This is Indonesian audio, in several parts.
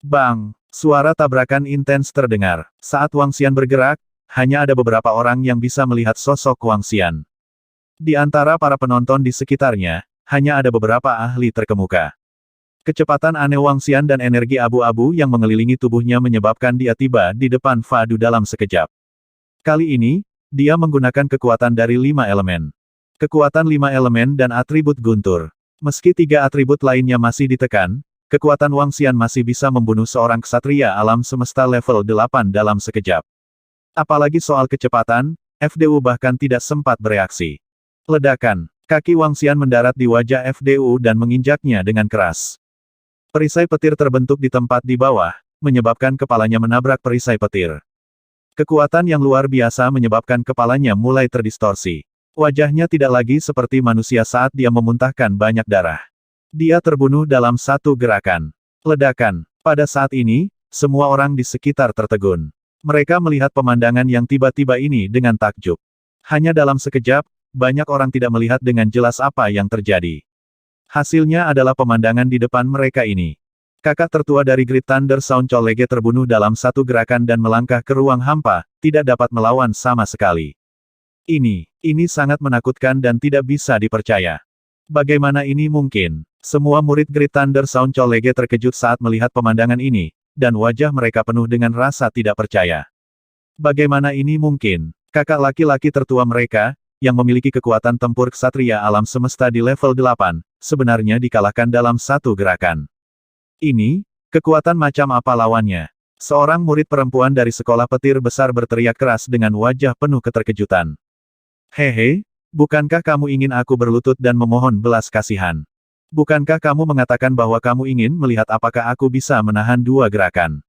Bang! Suara tabrakan intens terdengar. Saat Wang Xian bergerak, hanya ada beberapa orang yang bisa melihat sosok Wang Xian. Di antara para penonton di sekitarnya, hanya ada beberapa ahli terkemuka. Kecepatan aneh Wang Xian dan energi abu-abu yang mengelilingi tubuhnya menyebabkan dia tiba di depan Fadu dalam sekejap. Kali ini, dia menggunakan kekuatan dari 5 elemen. Kekuatan 5 elemen dan atribut guntur. Meski 3 atribut lainnya masih ditekan, kekuatan Wang Xian masih bisa membunuh seorang ksatria alam semesta level 8 dalam sekejap. Apalagi soal kecepatan, FDU bahkan tidak sempat bereaksi. Ledakan. Kaki Wang Xian mendarat di wajah FDU dan menginjaknya dengan keras. Perisai petir terbentuk di tempat di bawah, menyebabkan kepalanya menabrak perisai petir. Kekuatan yang luar biasa menyebabkan kepalanya mulai terdistorsi. Wajahnya tidak lagi seperti manusia saat dia memuntahkan banyak darah. Dia terbunuh dalam satu gerakan. Ledakan. Pada saat ini, semua orang di sekitar tertegun. Mereka melihat pemandangan yang tiba-tiba ini dengan takjub. Hanya dalam sekejap, banyak orang tidak melihat dengan jelas apa yang terjadi. Hasilnya adalah pemandangan di depan mereka ini. Kakak tertua dari Great Thunder Sound Cholege terbunuh dalam satu gerakan dan melangkah ke ruang hampa, tidak dapat melawan sama sekali. Ini sangat menakutkan dan tidak bisa dipercaya. Bagaimana ini mungkin? Semua murid Great Thunder Sound Cholege terkejut saat melihat pemandangan ini, dan wajah mereka penuh dengan rasa tidak percaya. Bagaimana ini mungkin? Kakak laki-laki tertua mereka, yang memiliki kekuatan tempur ksatria alam semesta di level 8, sebenarnya dikalahkan dalam satu gerakan. Ini, kekuatan macam apa lawannya? Seorang murid perempuan dari sekolah petir besar berteriak keras dengan wajah penuh keterkejutan. Hehe, bukankah kamu ingin aku berlutut dan memohon belas kasihan? Bukankah kamu mengatakan bahwa kamu ingin melihat apakah aku bisa menahan 2 gerakan?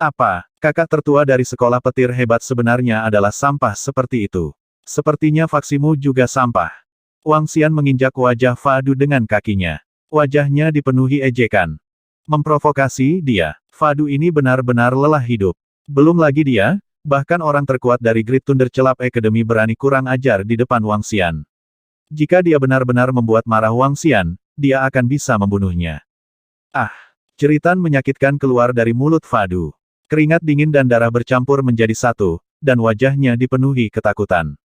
Apa, kakak tertua dari sekolah petir hebat sebenarnya adalah sampah seperti itu? Sepertinya faksimu juga sampah. Wang Xian menginjak wajah Fadu dengan kakinya. Wajahnya dipenuhi ejekan. Memprovokasi dia. Fadu ini benar-benar lelah hidup. Belum lagi dia, bahkan orang terkuat dari Great Thunder Celap Academy berani kurang ajar di depan Wang Xian. Jika dia benar-benar membuat marah Wang Xian, dia akan bisa membunuhnya. Ah! Jeritan menyakitkan keluar dari mulut Fadu. Keringat dingin dan darah bercampur menjadi satu, dan wajahnya dipenuhi ketakutan.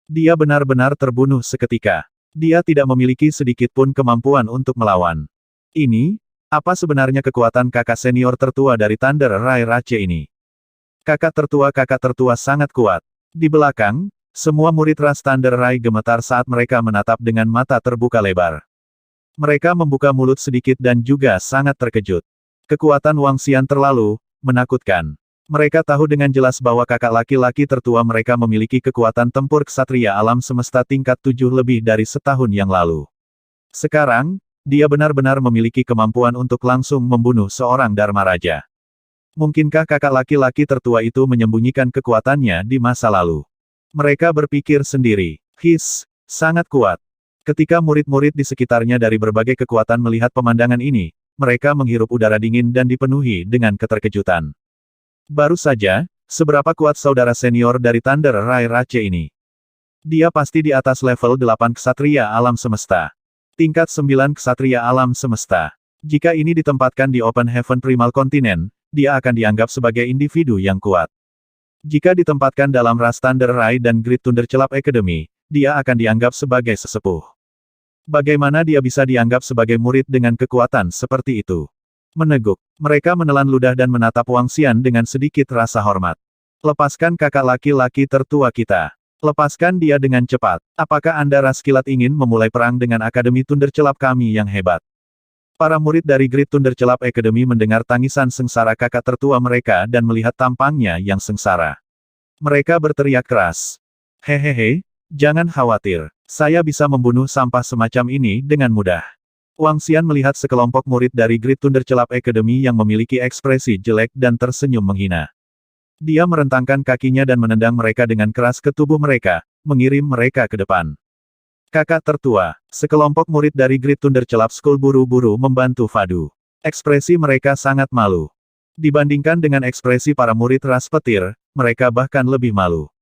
Dia benar-benar terbunuh seketika. Dia tidak memiliki sedikit pun kemampuan untuk melawan. Ini, apa sebenarnya kekuatan kakak senior tertua dari Thunder Rai Rache ini? Kakak tertua sangat kuat. Di belakang, semua murid ras Thunder Rai gemetar saat mereka menatap dengan mata terbuka lebar. Mereka membuka mulut sedikit dan juga sangat terkejut. Kekuatan Wang Xian terlalu menakutkan. Mereka tahu dengan jelas bahwa kakak laki-laki tertua mereka memiliki kekuatan tempur ksatria alam semesta tingkat 7 lebih dari setahun yang lalu. Sekarang, dia benar-benar memiliki kemampuan untuk langsung membunuh seorang Dharma Raja. Mungkinkah kakak laki-laki tertua itu menyembunyikan kekuatannya di masa lalu? Mereka berpikir sendiri. Sangat kuat. Ketika murid-murid di sekitarnya dari berbagai kekuatan melihat pemandangan ini, mereka menghirup udara dingin dan dipenuhi dengan keterkejutan. Baru saja, seberapa kuat saudara senior dari Thunder Rai Rache ini? Dia pasti di atas level 8 ksatria alam semesta. Tingkat 9 ksatria alam semesta. Jika ini ditempatkan di Open Heaven Primal Continent, dia akan dianggap sebagai individu yang kuat. Jika ditempatkan dalam ras Thunder Rai dan Great Thunder Celap Academy, dia akan dianggap sebagai sesepuh. Bagaimana dia bisa dianggap sebagai murid dengan kekuatan seperti itu? Meneguk. Mereka menelan ludah dan menatap Wang Xian dengan sedikit rasa hormat. Lepaskan kakak laki-laki tertua kita. Lepaskan dia dengan cepat. Apakah Anda ras kilat ingin memulai perang dengan Akademi Thunder Celap kami yang hebat? Para murid dari Great Thunder Celap Academy mendengar tangisan sengsara kakak tertua mereka dan melihat tampangnya yang sengsara. Mereka berteriak keras. Hehehe, jangan khawatir. Saya bisa membunuh sampah semacam ini dengan mudah. Wang Xian melihat sekelompok murid dari Great Thunder Celap Academy yang memiliki ekspresi jelek dan tersenyum menghina. Dia merentangkan kakinya dan menendang mereka dengan keras ke tubuh mereka, mengirim mereka ke depan. Kakak tertua, sekelompok murid dari Great Thunder Celap School buru-buru membantu Fadu. Ekspresi mereka sangat malu. Dibandingkan dengan ekspresi para murid ras petir, mereka bahkan lebih malu.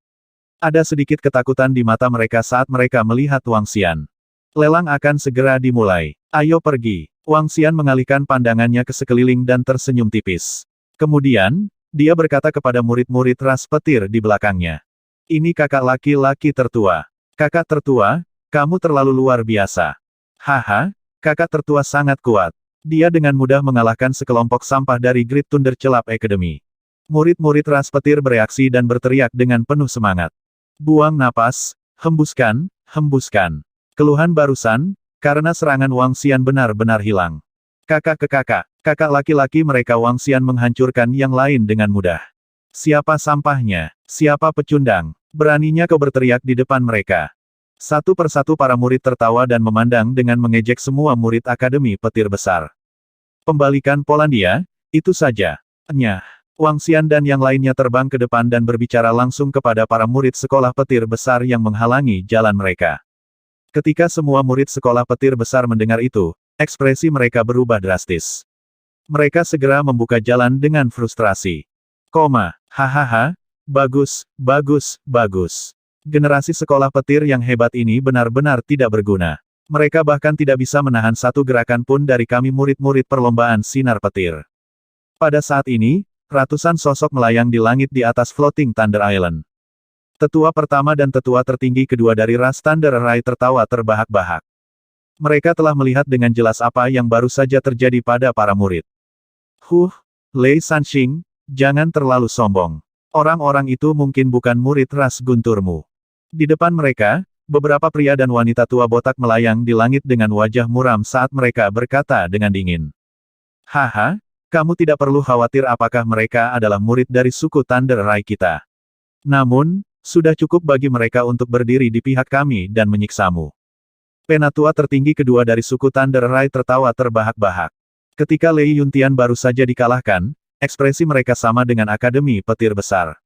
Ada sedikit ketakutan di mata mereka saat mereka melihat Wang Xian. Lelang akan segera dimulai. Ayo pergi. Wang Xian mengalihkan pandangannya ke sekeliling dan tersenyum tipis. Kemudian, dia berkata kepada murid-murid ras petir di belakangnya. Ini kakak laki-laki tertua. Kakak tertua, kamu terlalu luar biasa. Haha, kakak tertua sangat kuat. Dia dengan mudah mengalahkan sekelompok sampah dari Great Thunder Celap Academy. Murid-murid ras petir bereaksi dan berteriak dengan penuh semangat. Buang napas, hembuskan, hembuskan. Keluhan barusan, karena serangan Wang Xian benar-benar hilang. Kakak ke kakak, kakak laki-laki mereka Wang Xian menghancurkan yang lain dengan mudah. Siapa sampahnya? Siapa pecundang? Beraninya kau berteriak di depan mereka. Satu persatu para murid tertawa dan memandang dengan mengejek semua murid Akademi Petir Besar. Pembalikan Polandia, itu saja. Nyah. Wang Xian dan yang lainnya terbang ke depan dan berbicara langsung kepada para murid sekolah petir besar yang menghalangi jalan mereka. Ketika semua murid sekolah petir besar mendengar itu, ekspresi mereka berubah drastis. Mereka segera membuka jalan dengan frustrasi. Hahaha, bagus, bagus, bagus. Generasi sekolah petir yang hebat ini benar-benar tidak berguna. Mereka bahkan tidak bisa menahan satu gerakan pun dari kami murid-murid perlombaan sinar petir. Pada saat ini, ratusan sosok melayang di langit di atas Floating Thunder Island. Tetua pertama dan tetua tertinggi kedua dari ras Thunder Rai tertawa terbahak-bahak. Mereka telah melihat dengan jelas apa yang baru saja terjadi pada para murid. Lei Sanxing, jangan terlalu sombong. Orang-orang itu mungkin bukan murid ras gunturmu. Di depan mereka, beberapa pria dan wanita tua botak melayang di langit dengan wajah muram saat mereka berkata dengan dingin. Haha, kamu tidak perlu khawatir apakah mereka adalah murid dari suku Thunder Rai kita. Namun, sudah cukup bagi mereka untuk berdiri di pihak kami dan menyiksamu. Penatua tertinggi kedua dari suku Thunder Rai tertawa terbahak-bahak. Ketika Lei Yuntian baru saja dikalahkan, ekspresi mereka sama dengan Akademi Petir Besar.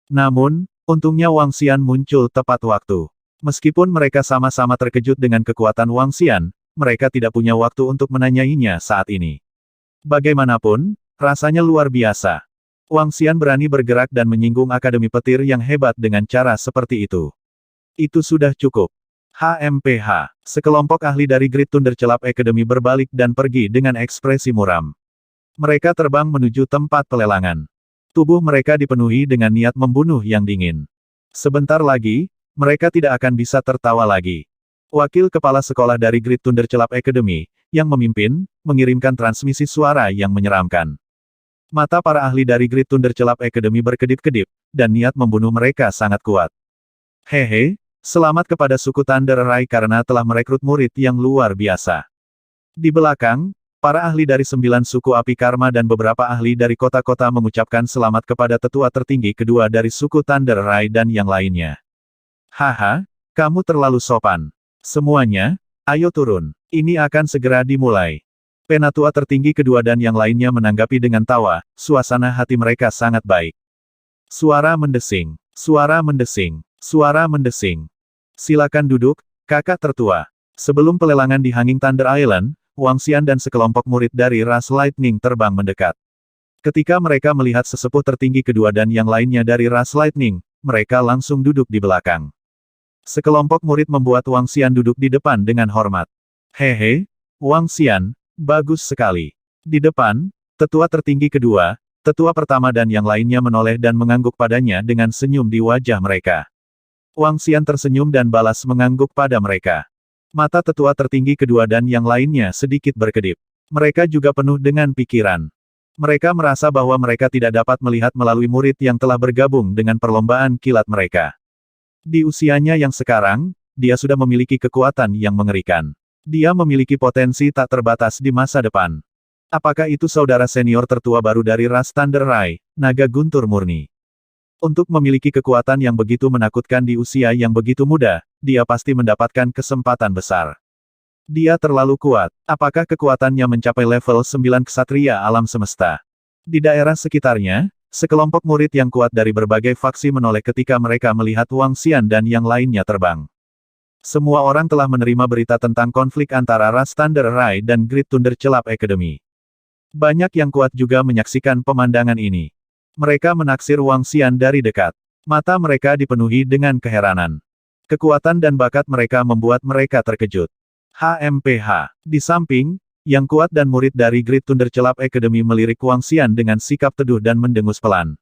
Namun, untungnya Wang Xian muncul tepat waktu. Meskipun mereka sama-sama terkejut dengan kekuatan Wang Xian, mereka tidak punya waktu untuk menanyainya saat ini. Bagaimanapun, rasanya luar biasa. Wang Xian berani bergerak dan menyinggung Akademi Petir yang hebat dengan cara seperti itu. Itu sudah cukup. HMPH. Sekelompok ahli dari Great Thunder Celap Academy berbalik dan pergi dengan ekspresi muram. Mereka terbang menuju tempat pelelangan. Tubuh mereka dipenuhi dengan niat membunuh yang dingin. Sebentar lagi, mereka tidak akan bisa tertawa lagi. Wakil kepala sekolah dari Great Thunder Celap Academy, yang memimpin, mengirimkan transmisi suara yang menyeramkan. Mata para ahli dari Great Thunder Celap Academy berkedip-kedip, dan niat membunuh mereka sangat kuat. Hehe, selamat kepada suku Thunder Rai karena telah merekrut murid yang luar biasa. Di belakang, para ahli dari 9 suku api karma dan beberapa ahli dari kota-kota mengucapkan selamat kepada tetua tertinggi kedua dari suku Thunder Rai dan yang lainnya. Haha, kamu terlalu sopan. Semuanya, ayo turun. Ini akan segera dimulai. Penatua tertinggi kedua dan yang lainnya menanggapi dengan tawa, suasana hati mereka sangat baik. Suara mendesing, suara mendesing, suara mendesing. Silakan duduk, kakak tertua. Sebelum pelelangan di Hanging Thunder Island, Wang Xian dan sekelompok murid dari ras Lightning terbang mendekat. Ketika mereka melihat sesepuh tertinggi kedua dan yang lainnya dari ras Lightning, mereka langsung duduk di belakang. Sekelompok murid membuat Wang Xian duduk di depan dengan hormat. Hehe, Wang Xian, bagus sekali. Di depan, tetua tertinggi kedua, tetua pertama dan yang lainnya menoleh dan mengangguk padanya dengan senyum di wajah mereka. Wang Xian tersenyum dan balas mengangguk pada mereka. Mata tetua tertinggi kedua dan yang lainnya sedikit berkedip. Mereka juga penuh dengan pikiran. Mereka merasa bahwa mereka tidak dapat melihat melalui murid yang telah bergabung dengan perlombaan kilat mereka. Di usianya yang sekarang, dia sudah memiliki kekuatan yang mengerikan. Dia memiliki potensi tak terbatas di masa depan. Apakah itu saudara senior tertua baru dari ras Thunder Rai, naga guntur murni? Untuk memiliki kekuatan yang begitu menakutkan di usia yang begitu muda, dia pasti mendapatkan kesempatan besar. Dia terlalu kuat. Apakah kekuatannya mencapai level 9 ksatria alam semesta? Di daerah sekitarnya, sekelompok murid yang kuat dari berbagai faksi menoleh ketika mereka melihat Wang Xian dan yang lainnya terbang. Semua orang telah menerima berita tentang konflik antara ras Thunder Rai dan Great Thunder Celap Academy. Banyak yang kuat juga menyaksikan pemandangan ini. Mereka menaksir Wang Xian dari dekat. Mata mereka dipenuhi dengan keheranan. Kekuatan dan bakat mereka membuat mereka terkejut. HMPH. Di samping, Yang Kuat dan murid dari Great Thunderclap Academy melirik Wang Xian dengan sikap teduh dan mendengus pelan.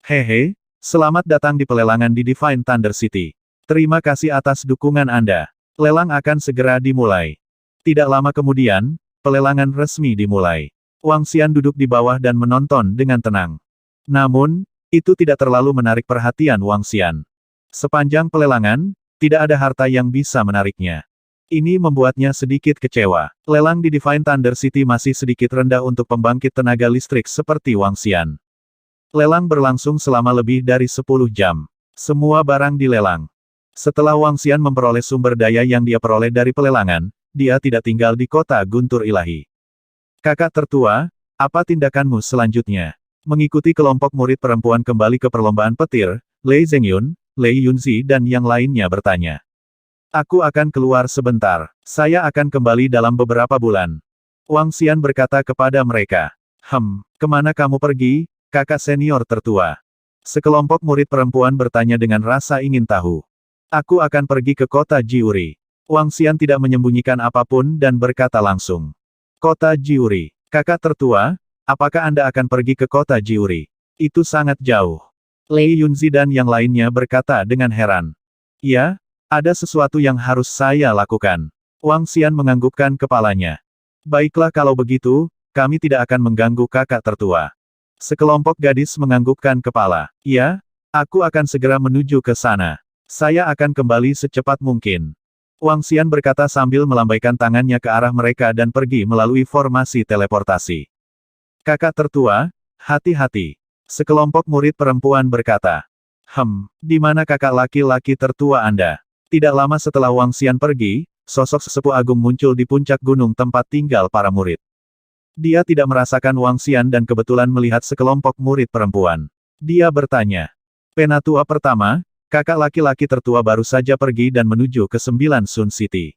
Hehe, selamat datang di pelelangan di Divine Thunder City. Terima kasih atas dukungan Anda. Lelang akan segera dimulai. Tidak lama kemudian, pelelangan resmi dimulai. Wang Xian duduk di bawah dan menonton dengan tenang. Namun, itu tidak terlalu menarik perhatian Wang Xian. Sepanjang pelelangan, tidak ada harta yang bisa menariknya. Ini membuatnya sedikit kecewa. Lelang di Divine Thunder City masih sedikit rendah untuk pembangkit tenaga listrik seperti Wang Xian. Lelang berlangsung selama lebih dari 10 jam. Semua barang dilelang. Setelah Wang Xian memperoleh sumber daya yang dia peroleh dari pelelangan, dia tidak tinggal di kota Guntur Ilahi. Kakak tertua, apa tindakanmu selanjutnya? Mengikuti kelompok murid perempuan kembali ke perlombaan petir, Lei Zhengyun, Lei Yunzi dan yang lainnya bertanya. Aku akan keluar sebentar. Saya akan kembali dalam beberapa bulan. Wang Xian berkata kepada mereka. Kemana kamu pergi, kakak senior tertua? Sekelompok murid perempuan bertanya dengan rasa ingin tahu. Aku akan pergi ke kota Jiuri. Wang Xian tidak menyembunyikan apapun dan berkata langsung. Kota Jiuri. Kakak tertua, apakah Anda akan pergi ke kota Jiuri? Itu sangat jauh. Lei Yunzi dan yang lainnya berkata dengan heran. Ya, ada sesuatu yang harus saya lakukan. Wang Xian menganggukkan kepalanya. Baiklah kalau begitu, kami tidak akan mengganggu kakak tertua. Sekelompok gadis menganggukkan kepala. Ya, aku akan segera menuju ke sana. Saya akan kembali secepat mungkin. Wang Xian berkata sambil melambaikan tangannya ke arah mereka dan pergi melalui formasi teleportasi. Kakak tertua, hati-hati. Sekelompok murid perempuan berkata. Di mana kakak laki-laki tertua Anda? Tidak lama setelah Wang Xian pergi, sosok sesepuh agung muncul di puncak gunung tempat tinggal para murid. Dia tidak merasakan Wang Xian dan kebetulan melihat sekelompok murid perempuan. Dia bertanya. Penatua pertama, kakak laki-laki tertua baru saja pergi dan menuju ke 9 Sun City.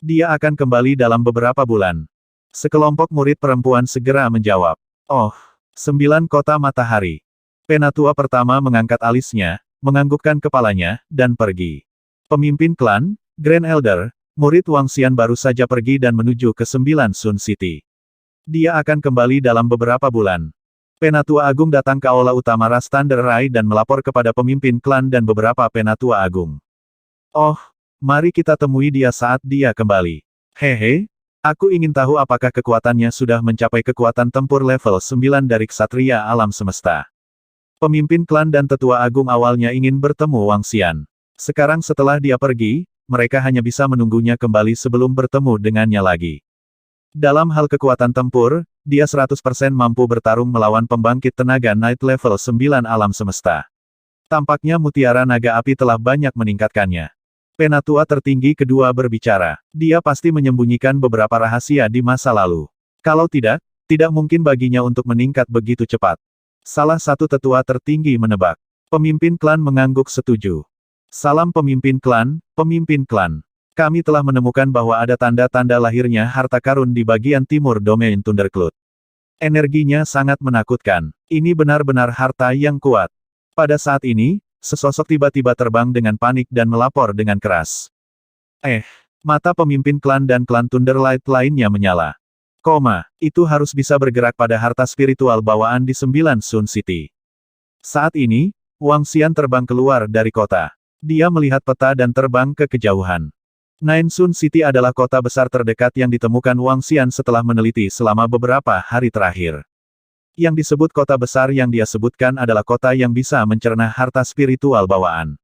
Dia akan kembali dalam beberapa bulan. Sekelompok murid perempuan segera menjawab. Oh, 9 kota matahari. Penatua pertama mengangkat alisnya, menganggukkan kepalanya, dan pergi. Pemimpin klan, Grand Elder, murid Wang Xian baru saja pergi dan menuju ke 9 Sun City. Dia akan kembali dalam beberapa bulan. Penatua Agung datang ke aula utama Ras Thunder Rai dan melapor kepada pemimpin klan dan beberapa penatua agung. Oh, mari kita temui dia saat dia kembali. Hehe, aku ingin tahu apakah kekuatannya sudah mencapai kekuatan tempur level 9 dari Ksatria Alam Semesta. Pemimpin klan dan tetua agung awalnya ingin bertemu Wang Xian. Sekarang setelah dia pergi, mereka hanya bisa menunggunya kembali sebelum bertemu dengannya lagi. Dalam hal kekuatan tempur, dia 100% mampu bertarung melawan pembangkit tenaga Night level 9 alam semesta. Tampaknya mutiara naga api telah banyak meningkatkannya. Penatua tertinggi kedua berbicara. Dia pasti menyembunyikan beberapa rahasia di masa lalu. Kalau tidak, tidak mungkin baginya untuk meningkat begitu cepat. Salah satu tetua tertinggi menebak. Pemimpin klan mengangguk setuju. Salam pemimpin klan, pemimpin klan. Kami telah menemukan bahwa ada tanda-tanda lahirnya harta karun di bagian timur domain Thundercloud. Energinya sangat menakutkan. Ini benar-benar harta yang kuat. Pada saat ini, sesosok tiba-tiba terbang dengan panik dan melapor dengan keras. Mata pemimpin klan dan klan Thunderlight lainnya menyala. Itu harus bisa bergerak pada harta spiritual bawaan di 9 Sun City. Saat ini, Wang Xian terbang keluar dari kota. Dia melihat peta dan terbang ke kejauhan. Nine Sun City adalah kota besar terdekat yang ditemukan Wang Xian setelah meneliti selama beberapa hari terakhir. Yang disebut kota besar yang dia sebutkan adalah kota yang bisa mencerna harta spiritual bawaan.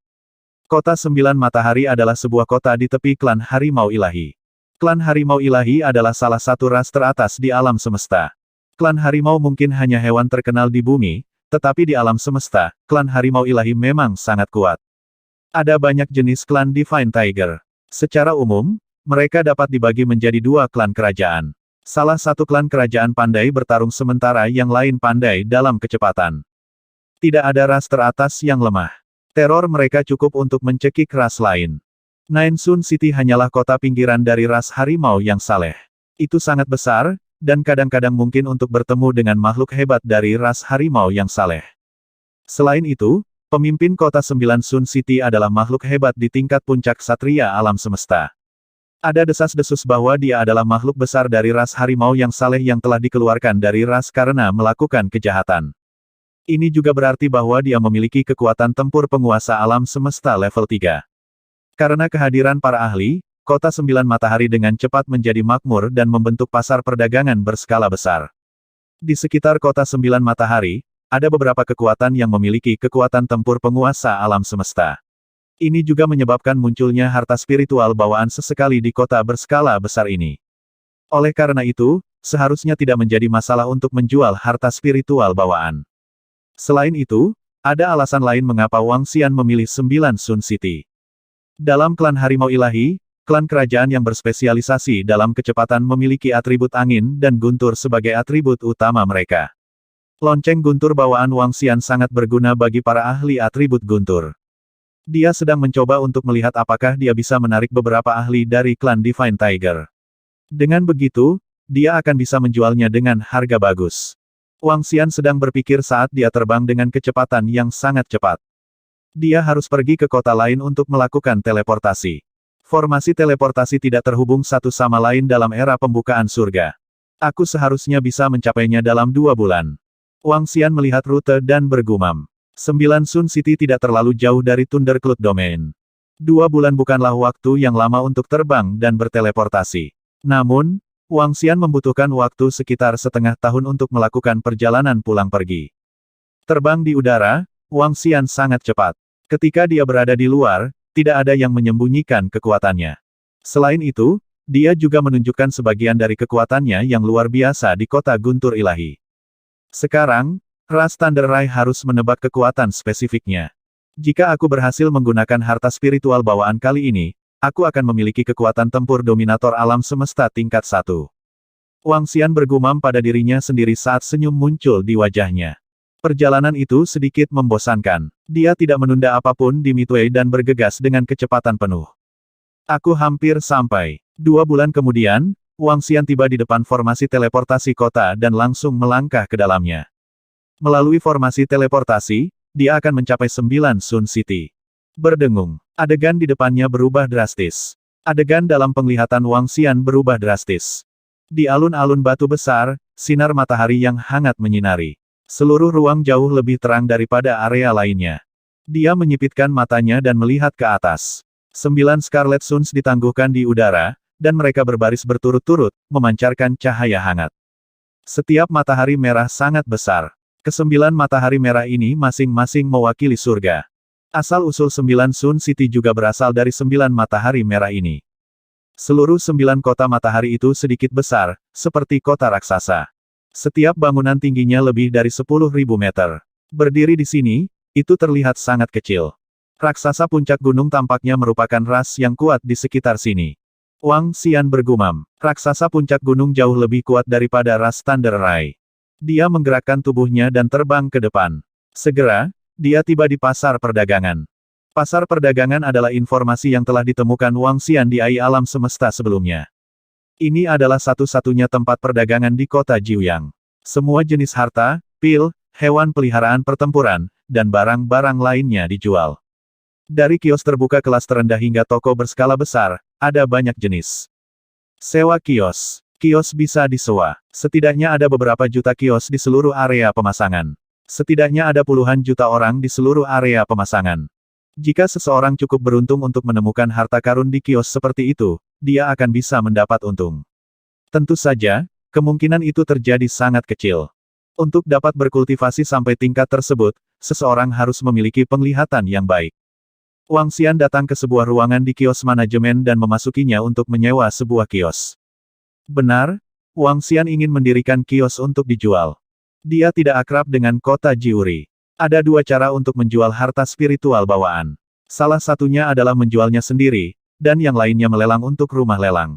Kota 9 Matahari adalah sebuah kota di tepi klan Harimau Ilahi. Klan Harimau Ilahi adalah salah satu ras teratas di alam semesta. Klan Harimau mungkin hanya hewan terkenal di bumi, tetapi di alam semesta, klan Harimau Ilahi memang sangat kuat. Ada banyak jenis klan Divine Tiger. Secara umum, mereka dapat dibagi menjadi 2 klan kerajaan. Salah satu klan kerajaan pandai bertarung sementara yang lain pandai dalam kecepatan. Tidak ada ras teratas yang lemah. Teror mereka cukup untuk mencekik ras lain. Nine Sun City hanyalah kota pinggiran dari ras harimau yang saleh. Itu sangat besar, dan kadang-kadang mungkin untuk bertemu dengan makhluk hebat dari ras harimau yang saleh. Selain itu, pemimpin kota 9 Sun City adalah makhluk hebat di tingkat puncak Satria Alam Semesta. Ada desas-desus bahwa dia adalah makhluk besar dari ras harimau yang saleh yang telah dikeluarkan dari ras karena melakukan kejahatan. Ini juga berarti bahwa dia memiliki kekuatan tempur penguasa alam semesta level 3. Karena kehadiran para ahli, Kota Sembilan Matahari dengan cepat menjadi makmur dan membentuk pasar perdagangan berskala besar. Di sekitar Kota Sembilan Matahari, ada beberapa kekuatan yang memiliki kekuatan tempur penguasa alam semesta. Ini juga menyebabkan munculnya harta spiritual bawaan sesekali di kota berskala besar ini. Oleh karena itu, seharusnya tidak menjadi masalah untuk menjual harta spiritual bawaan. Selain itu, ada alasan lain mengapa Wang Xian memilih 9 Sun City. Dalam klan Harimau Ilahi, klan kerajaan yang berspesialisasi dalam kecepatan memiliki atribut angin dan guntur sebagai atribut utama mereka. Lonceng guntur bawaan Wang Xian sangat berguna bagi para ahli atribut guntur. Dia sedang mencoba untuk melihat apakah dia bisa menarik beberapa ahli dari klan Divine Tiger. Dengan begitu, dia akan bisa menjualnya dengan harga bagus. Wang Xian sedang berpikir saat dia terbang dengan kecepatan yang sangat cepat. Dia harus pergi ke kota lain untuk melakukan teleportasi. Formasi teleportasi tidak terhubung satu sama lain dalam era pembukaan surga. Aku seharusnya bisa mencapainya dalam 2 bulan. Wang Xian melihat rute dan bergumam. 9 Sun City tidak terlalu jauh dari Thundercloud Domain. 2 bulan bukanlah waktu yang lama untuk terbang dan berteleportasi. Namun, Wang Xian membutuhkan waktu sekitar setengah tahun untuk melakukan perjalanan pulang pergi. Terbang di udara, Wang Xian sangat cepat. Ketika dia berada di luar, tidak ada yang menyembunyikan kekuatannya. Selain itu, dia juga menunjukkan sebagian dari kekuatannya yang luar biasa di kota Guntur Ilahi. Sekarang, ras Thunder Rai harus menebak kekuatan spesifiknya. Jika aku berhasil menggunakan harta spiritual bawaan kali ini, aku akan memiliki kekuatan tempur dominator alam semesta tingkat 1. Wang Xian bergumam pada dirinya sendiri saat senyum muncul di wajahnya. Perjalanan itu sedikit membosankan. Dia tidak menunda apapun di Midway dan bergegas dengan kecepatan penuh. Aku hampir sampai. 2 bulan kemudian, Wang Xian tiba di depan formasi teleportasi kota dan langsung melangkah ke dalamnya. Melalui formasi teleportasi, dia akan mencapai 9 Sun City. Berdengung. Adegan di depannya berubah drastis. Adegan dalam penglihatan Wang Xian berubah drastis. Di alun-alun batu besar, sinar matahari yang hangat menyinari. Seluruh ruang jauh lebih terang daripada area lainnya. Dia menyipitkan matanya dan melihat ke atas. 9 Scarlet Suns ditangguhkan di udara, dan mereka berbaris berturut-turut, memancarkan cahaya hangat. Setiap matahari merah sangat besar. Ke-9 matahari merah ini masing-masing mewakili surga. Asal-usul 9 Sun City juga berasal dari 9 matahari merah ini. Seluruh 9 kota matahari itu sedikit besar, seperti kota raksasa. Setiap bangunan tingginya lebih dari 10.000 meter. Berdiri di sini, itu terlihat sangat kecil. Raksasa puncak gunung tampaknya merupakan ras yang kuat di sekitar sini. Wang Xian bergumam, raksasa puncak gunung jauh lebih kuat daripada ras Thunder Rai. Dia menggerakkan tubuhnya dan terbang ke depan. Segera, dia tiba di pasar perdagangan. Pasar perdagangan adalah informasi yang telah ditemukan Wang Xian di AI alam semesta sebelumnya. Ini adalah satu-satunya tempat perdagangan di kota Jiuyang. Semua jenis harta, pil, hewan peliharaan pertempuran, dan barang-barang lainnya dijual. Dari kios terbuka kelas terendah hingga toko berskala besar, ada banyak jenis. Sewa kios. Kios bisa disewa. Setidaknya ada beberapa juta kios di seluruh area pemasangan. Setidaknya ada puluhan juta orang di seluruh area pemasangan. Jika seseorang cukup beruntung untuk menemukan harta karun di kios seperti itu, dia akan bisa mendapat untung. Tentu saja, kemungkinan itu terjadi sangat kecil. Untuk dapat berkultivasi sampai tingkat tersebut, seseorang harus memiliki penglihatan yang baik. Wang Xian datang ke sebuah ruangan di kios manajemen dan memasukinya untuk menyewa sebuah kios. Benar, Wang Xian ingin mendirikan kios untuk dijual. Dia tidak akrab dengan kota Jiuri. Ada 2 cara untuk menjual harta spiritual bawaan. Salah satunya adalah menjualnya sendiri, dan yang lainnya melelang untuk rumah lelang.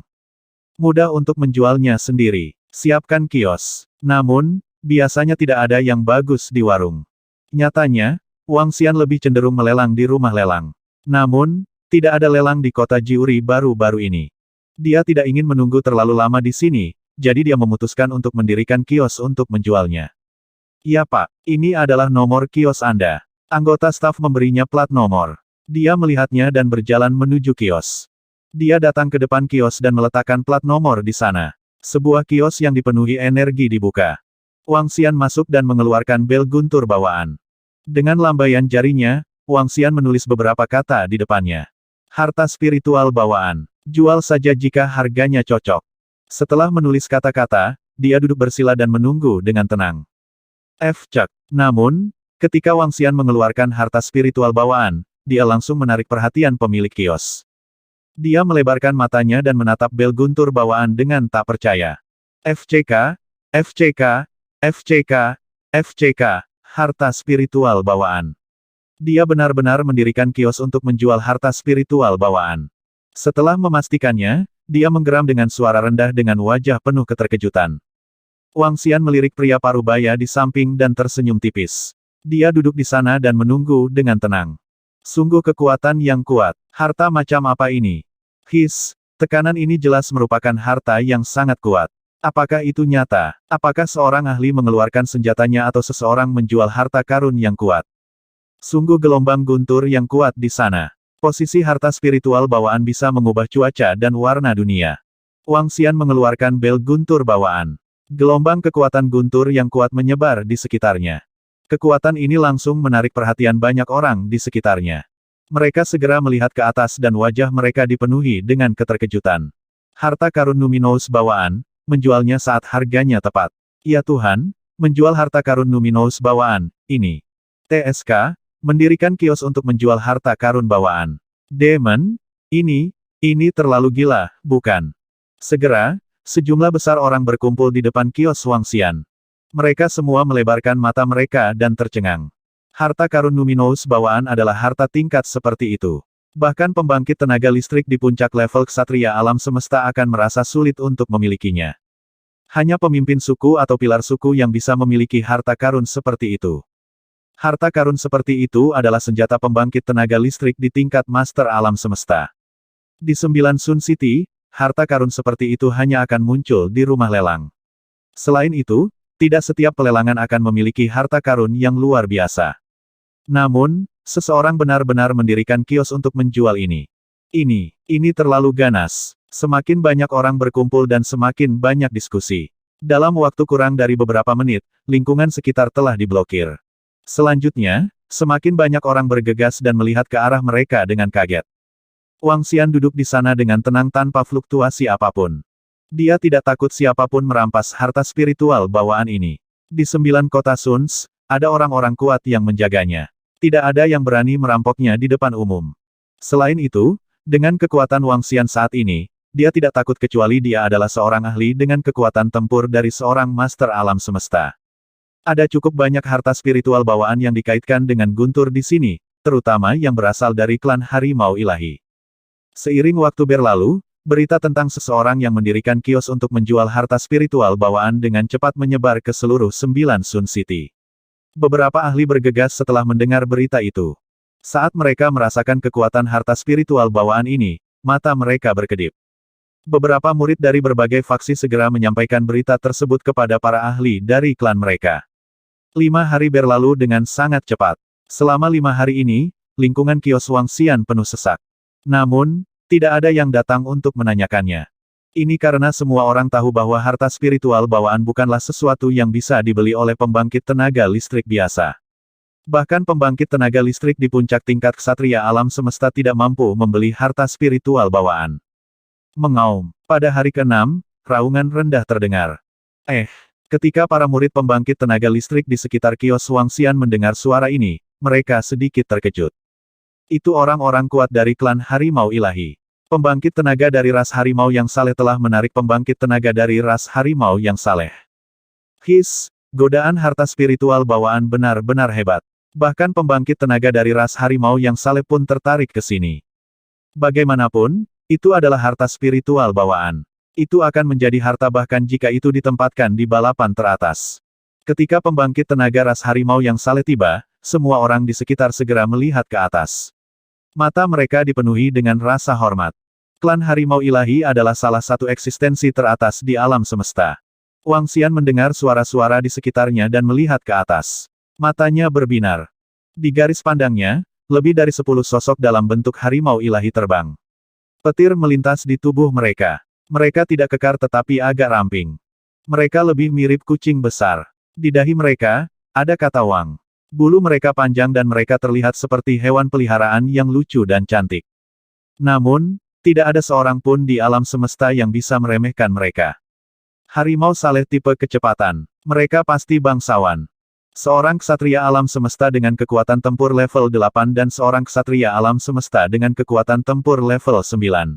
Mudah untuk menjualnya sendiri. Siapkan kios. Namun, biasanya tidak ada yang bagus di warung. Nyatanya, Wang Xian lebih cenderung melelang di rumah lelang. Namun, tidak ada lelang di kota Jiuri baru-baru ini. Dia tidak ingin menunggu terlalu lama di sini, jadi dia memutuskan untuk mendirikan kios untuk menjualnya. Ya Pak, ini adalah nomor kios Anda. Anggota staf memberinya plat nomor. Dia melihatnya dan berjalan menuju kios. Dia datang ke depan kios dan meletakkan plat nomor di sana. Sebuah kios yang dipenuhi energi dibuka. Wang Xian masuk dan mengeluarkan bel guntur bawaan. Dengan lambaian jarinya, Wang Xian menulis beberapa kata di depannya. Harta spiritual bawaan. Jual saja jika harganya cocok. Setelah menulis kata-kata, dia duduk bersila dan menunggu dengan tenang. Cek. Namun, ketika Wang Xian mengeluarkan harta spiritual bawaan, dia langsung menarik perhatian pemilik kios. Dia melebarkan matanya dan menatap bel guntur bawaan dengan tak percaya. FCK, FCK, FCK, FCK, harta spiritual bawaan. Dia benar-benar mendirikan kios untuk menjual harta spiritual bawaan. Setelah memastikannya, dia menggeram dengan suara rendah dengan wajah penuh keterkejutan. Wang Xian melirik pria parubaya di samping dan tersenyum tipis. Dia duduk di sana dan menunggu dengan tenang. Sungguh kekuatan yang kuat. Harta macam apa ini? Tekanan ini jelas merupakan harta yang sangat kuat. Apakah itu nyata? Apakah seorang ahli mengeluarkan senjatanya atau seseorang menjual harta karun yang kuat? Sungguh gelombang guntur yang kuat di sana. Posisi harta spiritual bawaan bisa mengubah cuaca dan warna dunia. Wang Xian mengeluarkan bel guntur bawaan. Gelombang kekuatan guntur yang kuat menyebar di sekitarnya. Kekuatan ini langsung menarik perhatian banyak orang di sekitarnya. Mereka segera melihat ke atas dan wajah mereka dipenuhi dengan keterkejutan. Harta karun Numinous bawaan, menjualnya saat harganya tepat. Ya Tuhan, menjual harta karun Numinous bawaan, ini. TSK, mendirikan kios untuk menjual harta karun bawaan. Demon, ini terlalu gila, bukan? Segera, sejumlah besar orang berkumpul di depan kios Wang Xian. Mereka semua melebarkan mata mereka dan tercengang. Harta karun Numinous bawaan adalah harta tingkat seperti itu. Bahkan pembangkit tenaga listrik di puncak level ksatria alam semesta akan merasa sulit untuk memilikinya. Hanya pemimpin suku atau pilar suku yang bisa memiliki harta karun seperti itu. Harta karun seperti itu adalah senjata pembangkit tenaga listrik di tingkat master alam semesta. Di 9 Sun City, harta karun seperti itu hanya akan muncul di rumah lelang. Selain itu, tidak setiap pelelangan akan memiliki harta karun yang luar biasa. Namun, seseorang benar-benar mendirikan kios untuk menjual ini. Ini terlalu ganas. Semakin banyak orang berkumpul dan semakin banyak diskusi. Dalam waktu kurang dari beberapa menit, lingkungan sekitar telah diblokir. Selanjutnya, semakin banyak orang bergegas dan melihat ke arah mereka dengan kaget. Wang Xian duduk di sana dengan tenang tanpa fluktuasi apapun. Dia tidak takut siapapun merampas harta spiritual bawaan ini. Di 9 kota Suns, ada orang-orang kuat yang menjaganya. Tidak ada yang berani merampoknya di depan umum. Selain itu, dengan kekuatan Wang Xian saat ini, dia tidak takut kecuali dia adalah seorang ahli dengan kekuatan tempur dari seorang master alam semesta. Ada cukup banyak harta spiritual bawaan yang dikaitkan dengan guntur di sini, terutama yang berasal dari klan Harimau Ilahi. Seiring waktu berlalu, berita tentang seseorang yang mendirikan kios untuk menjual harta spiritual bawaan dengan cepat menyebar ke seluruh 9 Sun City. Beberapa ahli bergegas setelah mendengar berita itu. Saat mereka merasakan kekuatan harta spiritual bawaan ini, mata mereka berkedip. Beberapa murid dari berbagai faksi segera menyampaikan berita tersebut kepada para ahli dari klan mereka. 5 hari berlalu dengan sangat cepat. Selama 5 hari ini, lingkungan kios Wang Xian penuh sesak. Namun, tidak ada yang datang untuk menanyakannya. Ini karena semua orang tahu bahwa harta spiritual bawaan bukanlah sesuatu yang bisa dibeli oleh pembangkit tenaga listrik biasa. Bahkan pembangkit tenaga listrik di puncak tingkat ksatria alam semesta tidak mampu membeli harta spiritual bawaan. Mengaum. Pada hari ke-6, raungan rendah terdengar. Ketika para murid pembangkit tenaga listrik di sekitar kios Wang Xian mendengar suara ini, mereka sedikit terkejut. Itu orang-orang kuat dari klan Harimau Ilahi. Pembangkit tenaga dari ras harimau yang saleh telah menarik pembangkit tenaga dari ras harimau yang saleh. Godaan harta spiritual bawaan benar-benar hebat. Bahkan pembangkit tenaga dari ras harimau yang saleh pun tertarik ke sini. Bagaimanapun, itu adalah harta spiritual bawaan. Itu akan menjadi harta bahkan jika itu ditempatkan di balapan teratas. Ketika pembangkit tenaga ras harimau yang saleh tiba, semua orang di sekitar segera melihat ke atas. Mata mereka dipenuhi dengan rasa hormat. Klan Harimau Ilahi adalah salah satu eksistensi teratas di alam semesta. Wang Xian mendengar suara-suara di sekitarnya dan melihat ke atas. Matanya berbinar. Di garis pandangnya, lebih dari 10 sosok dalam bentuk Harimau Ilahi terbang. Petir melintas di tubuh mereka. Mereka tidak kekar tetapi agak ramping. Mereka lebih mirip kucing besar. Di dahi mereka, ada kata Wang. Bulu mereka panjang dan mereka terlihat seperti hewan peliharaan yang lucu dan cantik. Namun, tidak ada seorang pun di alam semesta yang bisa meremehkan mereka. Harimau saleh tipe kecepatan. Mereka pasti bangsawan. Seorang ksatria alam semesta dengan kekuatan tempur level 8 dan seorang ksatria alam semesta dengan kekuatan tempur level 9.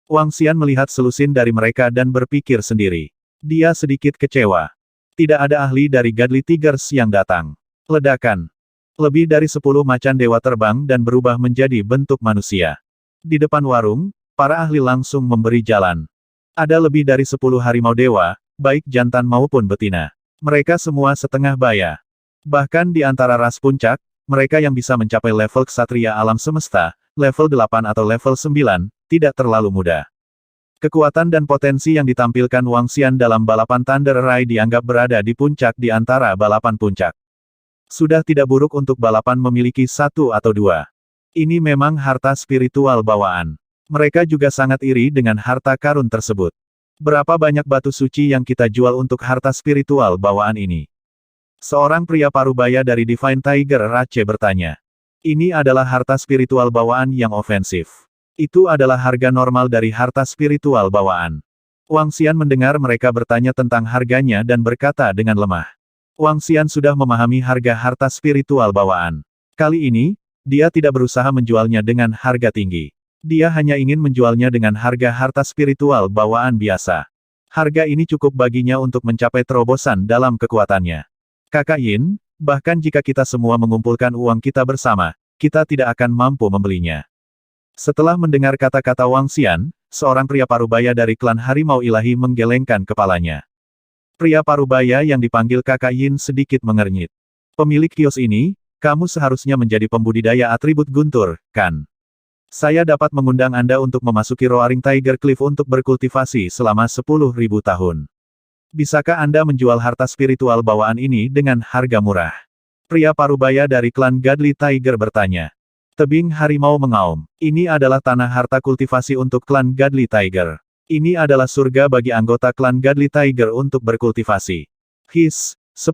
Wang Xian melihat selusin dari mereka dan berpikir sendiri. Dia sedikit kecewa. Tidak ada ahli dari Godly Tigers yang datang. Ledakan. Lebih dari 10 macan dewa terbang dan berubah menjadi bentuk manusia. Di depan warung, para ahli langsung memberi jalan. Ada lebih dari 10 harimau dewa, baik jantan maupun betina. Mereka semua setengah baya. Bahkan di antara ras puncak, mereka yang bisa mencapai level ksatria alam semesta, level 8 atau level 9, tidak terlalu mudah. Kekuatan dan potensi yang ditampilkan Wang Xian dalam balapan Thunder Rai dianggap berada di puncak di antara balapan puncak. Sudah tidak buruk untuk balapan memiliki 1 atau 2. Ini memang harta spiritual bawaan. Mereka juga sangat iri dengan harta karun tersebut. Berapa banyak batu suci yang kita jual untuk harta spiritual bawaan ini? Seorang pria parubaya dari Divine Tiger Rache bertanya. Ini adalah harta spiritual bawaan yang ofensif. Itu adalah harga normal dari harta spiritual bawaan. Wang Xian mendengar mereka bertanya tentang harganya dan berkata dengan lemah. Wang Xian sudah memahami harga harta spiritual bawaan. Kali ini, dia tidak berusaha menjualnya dengan harga tinggi. Dia hanya ingin menjualnya dengan harga harta spiritual bawaan biasa. Harga ini cukup baginya untuk mencapai terobosan dalam kekuatannya. Kakak Yin, bahkan jika kita semua mengumpulkan uang kita bersama, kita tidak akan mampu membelinya. Setelah mendengar kata-kata Wang Xian, seorang pria parubaya dari klan Harimau Ilahi menggelengkan kepalanya. Pria parubaya yang dipanggil Kakak Yin sedikit mengernyit. Pemilik kios ini, kamu seharusnya menjadi pembudidaya atribut guntur, kan? Saya dapat mengundang Anda untuk memasuki Roaring Tiger Cliff untuk berkultivasi selama 10.000 tahun. Bisakah Anda menjual harta spiritual bawaan ini dengan harga murah? Pria parubaya dari klan Godly Tiger bertanya. Tebing harimau mengaum. Ini adalah tanah harta kultivasi untuk klan Godly Tiger. Ini adalah surga bagi anggota klan Godly Tiger untuk berkultivasi. 10.000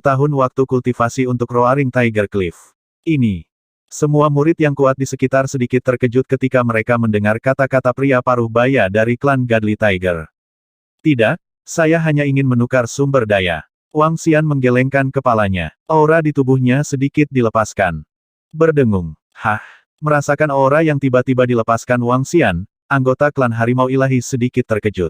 tahun waktu kultivasi untuk Roaring Tiger Cliff. Ini. Semua murid yang kuat di sekitar sedikit terkejut ketika mereka mendengar kata-kata pria parubaya dari klan Godly Tiger. Tidak. Saya hanya ingin menukar sumber daya. Wang Xian menggelengkan kepalanya. Aura di tubuhnya sedikit dilepaskan. Berdengung. Hah? Merasakan aura yang tiba-tiba dilepaskan Wang Xian, anggota klan Harimau Ilahi sedikit terkejut.